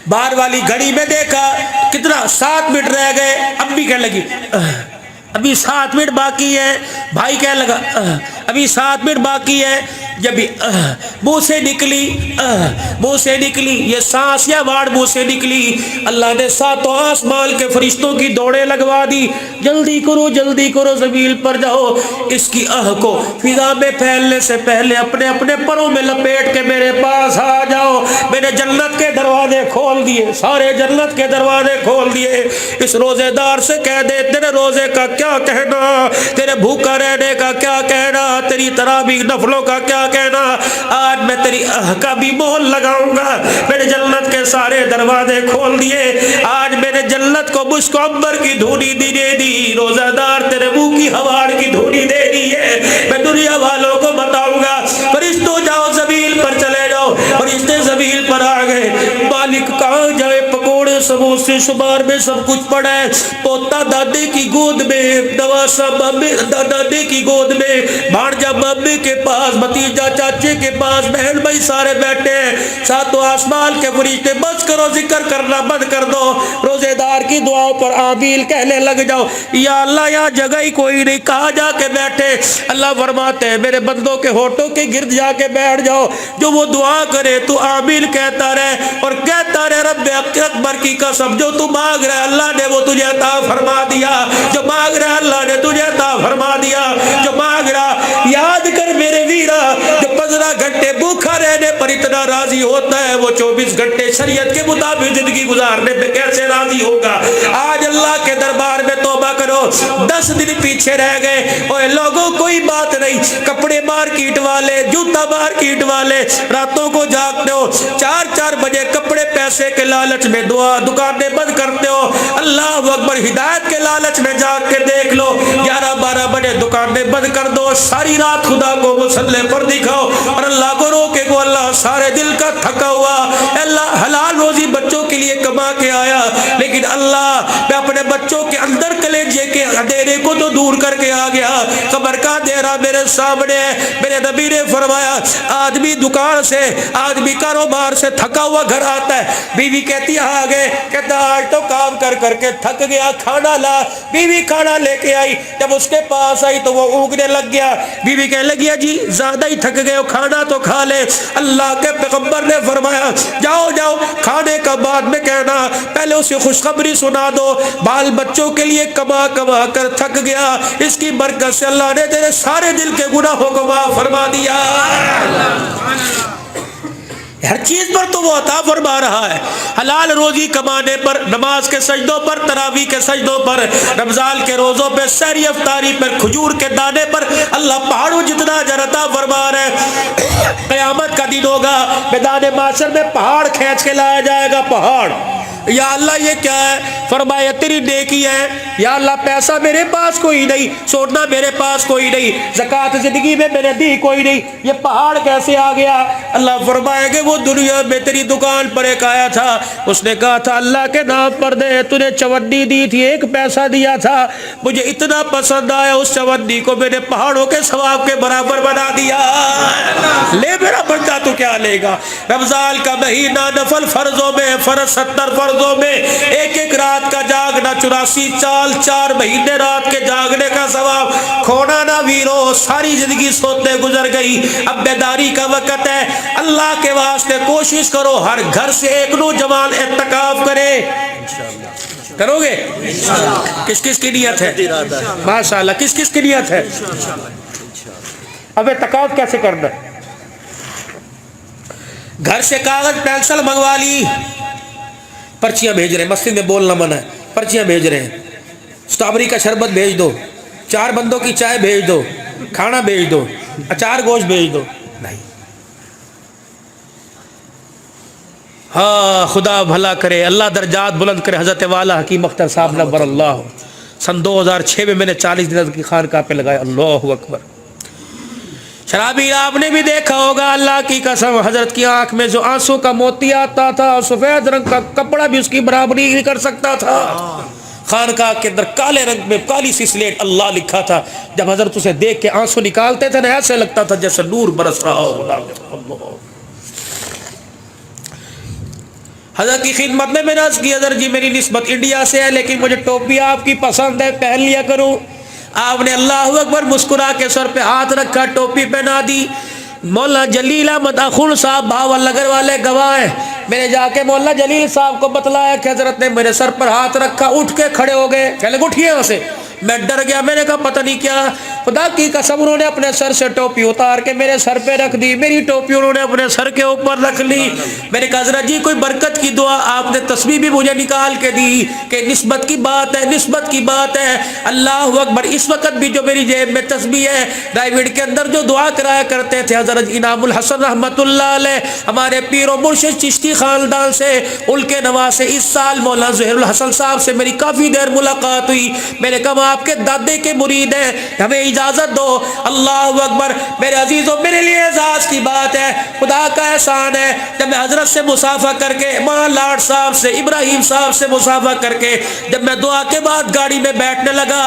باہر والی گھڑی میں دیکھا کتنا 7 منٹ رہ گئے. اب بھی کہنے لگی ابھی 7 منٹ باقی ہے. بھائی کہنے لگا ابھی 7 منٹ باقی ہے. جب منہ سے نکلی یہ سانس یا واڑ منہ سے نکلی, اللہ نے 7 آسمان کے فرشتوں کی دوڑیں لگوا دی. جلدی کرو زمین پر جاؤ, اس کی کو فضا میں پھیلنے سے پہلے اپنے اپنے پروں میں لپیٹ کے میرے پاس آ جاؤ. میں نے جنت کے دروازے کھول دیے, سارے جنت کے دروازے کھول دیے. اس روزے دار سے کہہ دے تیرے روزے کا کیا کہنا, تیرے بھوکا رہنے کا کیا کہنا, تیری تراویح نفلوں کا کیا کہنا. آج میں تیری کا بھی مہر لگاؤں گا. میں نے جنت کے سارے دروازے کھول دیے. آج میں نے جنت کو مشک عنبر کی دھونی دے دی. روزہ دار تیرے منہ کی ہواڑ کی دھونی دے دی ہے. میں دنیا والوں کو بتاؤں گا, فرشتوں جاؤ زمین پر چلے جاؤ. فرشتے زمین پر آ گئے. مالک کہاں جائے, پکوڑے سموسے شمار میں سب کچھ پڑا ہے. پوتا دادے کی گود میں, نواسا مامے دادے کی گود میں, بھانجا مامے کے پاس, بھتیجا چاچے کے پاس, بہن بھائی سارے بیٹھے ہیں. 7 آسمان کے فرشتے بس کرو, ذکر کرنا بند کر دو. روزے دار کی دعاؤں پر آمیل کہنے لگ جاؤ. یا اللہ یہاں جگہ ہی کوئی نہیں, کہاں جا کے بیٹھے. اللہ فرماتے ہیں میرے بندوں کے ہونٹوں کے گرد جا کے بیٹھ جاؤ. جو وہ دعا کرے تو آمیل کہتا رہے اور کہتا رہے رب اکبر کی قسم, جو تو مانگ رہا ہے اللہ نے وہ تجھے عطا فرما دیا. جو مانگ رہا ہے اللہ نے تجھے عطا فرما دیا. جو مانگ رہا, یاد کر میرے ویرا, جو 15 گھنٹے بھوکا رہنے پر اتنا راضی ہوتا ہے, وہ 24 گھنٹے شریعت کے مطابق زندگی گزارنے پہ کیسے راضی ہوگا. آج اللہ کے دربار میں توبہ کرو. 10 دن پیچھے رہ گئے. اوے لوگوں کوئی بات نہیں, کپڑے مارکیٹ والے, جوتا مارکیٹ والے, راتوں کو جاگتے ہو, 4 بجے کپڑے پیسے کے لالچ میں دکانیں بند کرتے ہو. اللہ اکبر. ہدایت کے لالچ میں جاگ کے دیکھ لو, 11-12 بجے دکانیں بند کر دو. ساری رات خدا کو مصلی پر دکھاؤ اور اللہ کو رو کے کو اللہ سارے دل کا تھکا ہوا, اللہ حلال روزی بچوں کے لیے کما کے آیا, لیکن اللہ میں اپنے بچوں کے اندر کلیجے کے اندھیرے کو تو دور کر کے آ گیا. قبر کا اندھیرا میرے سامنے ہے. میرے نبی نے فرمایا آدمی دکان سے, آدمی کاروبار سے تھکا ہوا گھر آتا ہے. بیوی کہتی آ گئے, کہتا آج تو کام کر کے تھک گیا, کھانا لا. بیوی کھانا لے کے آئی. جب اس کے پاس آئی تو وہ اونگنے لگ گیا. بیوی کہنے لگی جی زیادہ ہی تھک گئے ہو, کھانا تو کھا لے. اللہ کے پیغمبر نے فرمایا جاؤ کھانے کا بعد میں کہنا, پہلے اسے خوشخبری سنا دو. بال بچوں کے لیے کما کر تھک گیا, اس کی برکت سے اللہ نے تیرے سارے دل کے گناہوں کو معاف فرما دیا. ہر چیز پر تو وہ عطا فرما رہا ہے. حلال روزی کمانے پر, نماز کے سجدوں پر, تراویح کے سجدوں پر, رمضان کے روزوں پہ, سحری افطاری پر, کھجور کے دانے پر اللہ پہاڑوں جتنا اجر عطا فرما رہا ہے. قیامت کا دن ہوگا, میدان محشر میں پہاڑ کھینچ کے لایا جائے گا. پہاڑ, یا اللہ یہ کیا ہے؟ فرمایا تیری نیکی ہے. یا اللہ پیسہ میرے پاس کوئی نہیں, سونا میرے پاس کوئی نہیں, زکوٰۃ زندگی میں میں نے دی کوئی نہیں, یہ پہاڑ کیسے آ گیا؟ اللہ فرمائے کہ وہ دنیا میں تیری دکان پر ایک آیا تھا, اس نے کہا تھا اللہ کے نام پر دے, تُونے چوندی دی تھی, 1 پیسہ دیا تھا, مجھے اتنا پسند آیا اس چوندی کو میں نے پہاڑوں کے ثواب کے برابر بنا دیا. لے میرا بندہ تو کیا لے گا. رمضان کا مہینہ نفل فرضوں میں, فرض 70 فرضوں میں, 1 رات کا جاگنا, 84 سال 4 مہینے رات کے جاگنے کا ثواب. کھونا نہ ویرو, ساری زندگی سوتے گزر گئی, اب بیداری کا وقت ہے. اللہ کے واسطے کوشش کرو ہر گھر سے ایک نوجوان اعتکاف کرے. کرو گے؟ کس کی نیت ہے؟ ماشاءاللہ. کس کی نیت ہے؟ اب اعتکاف کیسے کرنا ہے؟ گھر سے کاغذ پینسل منگوا لی, پرچیاں بھیج رہے ہیں, مسجد میں بولنا منع ہے, پرچیاں بھیج رہے ہیں. اسٹرابری کا شربت بھیج دو, 4 بندوں کی چائے بھیج دو, کھانا بھیج دو. اچار گوشت بھیج دو، نہیں۔ ہاں خدا بھلا کرے، اللہ درجات بلند کرے حضرت والا حکیم اختر صاحب نور اللہ، سن 2006 میں میں نے 40 دن کی خانقاہ پہ لگایا، اللہ اکبر۔ شرابی آپ نے بھی دیکھا ہوگا، اللہ کی قسم حضرت کی آنکھ میں جو آنسوں کا موتی آتا تھا، سفید رنگ کا کپڑا بھی اس کی برابری نہیں کر سکتا تھا۔ خانقاہ کے اندر کالے رنگ میں کالی سی سلیٹ اللہ لکھا تھا، جب حضرت اسے دیکھ کے آنسو نکالتے تھے نا ایسے لگتا تھا جیسے نور برس رہا ہو۔ حضرت کی خدمت میں نے عرض کی، حضرت جی میری نسبت انڈیا سے ہے لیکن مجھے ٹوپی آپ کی پسند ہے، پہن لیا کروں۔ آپ نے اللہ اکبر مسکرا کے سر پہ ہاتھ رکھا، ٹوپی پہنا دی۔ مولانا جلیل احمد اخون صاحب بھاول نگر والے گواہ ہیں، میں نے جا کے مولانا جلیل صاحب کو بتلایا کہ حضرت نے میرے سر پر ہاتھ رکھا، اٹھ کے کھڑے ہو گئے، کہنے لگے اٹھیے وہاں سے۔ میں ڈر گیا، میں نے کہا پتہ نہیں کیا، خدا کی قسم انہوں نے اپنے سر سے ٹوپی اتار کے میرے سر پہ رکھ دی، میری ٹوپی انہوں نے اپنے سر کے اوپر رکھ لی۔ میں نے کہا حضرت جی کوئی برکت کی دعا، آپ نے تسبیح بھی مجھے نکال کے دی کہ نسبت کی بات ہے، نسبت کی بات ہے۔ اللہ اکبر، اس وقت بھی جو میری جیب میں تسبیح ہے، ڈائیوڈ کے اندر جو دعا کرایا کرتے تھے حضرت انعام الحسن رحمت اللہ علیہ، ہمارے پیر و مرشد چشتی خاندان سے، ان کے نواسے اس سال مولانا ظہیر الحسن صاحب سے میری کافی دیر ملاقات ہوئی۔ میں نے کہا آپ کے دادے کے مرید ہیں، ہمیں اجازت دو۔ اللہ اکبر، میرے عزیزوں میرے لیے اعزاز کی بات ہے، خدا کا احسان ہے، جب میں حضرت سے مصافحہ کر کے، ماں لاڈ صاحب سے، ابراہیم صاحب سے مصافحہ کر کے جب میں دعا کے بعد گاڑی میں بیٹھنے لگا،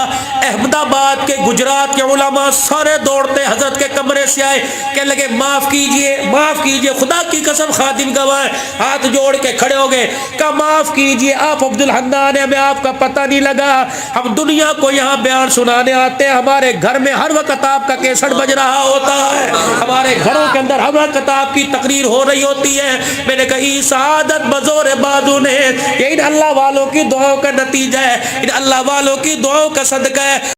احمد آباد کے گجرات کے علماء سارے دوڑتے حضرت کے کمرے سے آئے، کہنے لگے معاف کیجئے، معاف کیجئے، خدا کی قسم خادم گواہ ہے، ہاتھ جوڑ کے کھڑے ہو گئے، کہا معاف کیجئے، آپ عبد الحنان ہیں، ہمیں آپ کا پتہ نہیں لگا، ہم دنیا کو یہاں بیان سنانے آتے ہیں، ہمارے گھر میں ہر وقت آپ کا کیسٹ بج رہا ہوتا ہے، ہمارے گھروں کے اندر ہر وقت آپ کی تقریر ہو رہی ہوتی ہے۔ میں نے کہا سعادت بزور بازو نے، یہ ان اللہ والوں کی دعاؤں کا نتیجہ ہے، ان اللہ والوں کی دعاؤں کا صدقہ ہے۔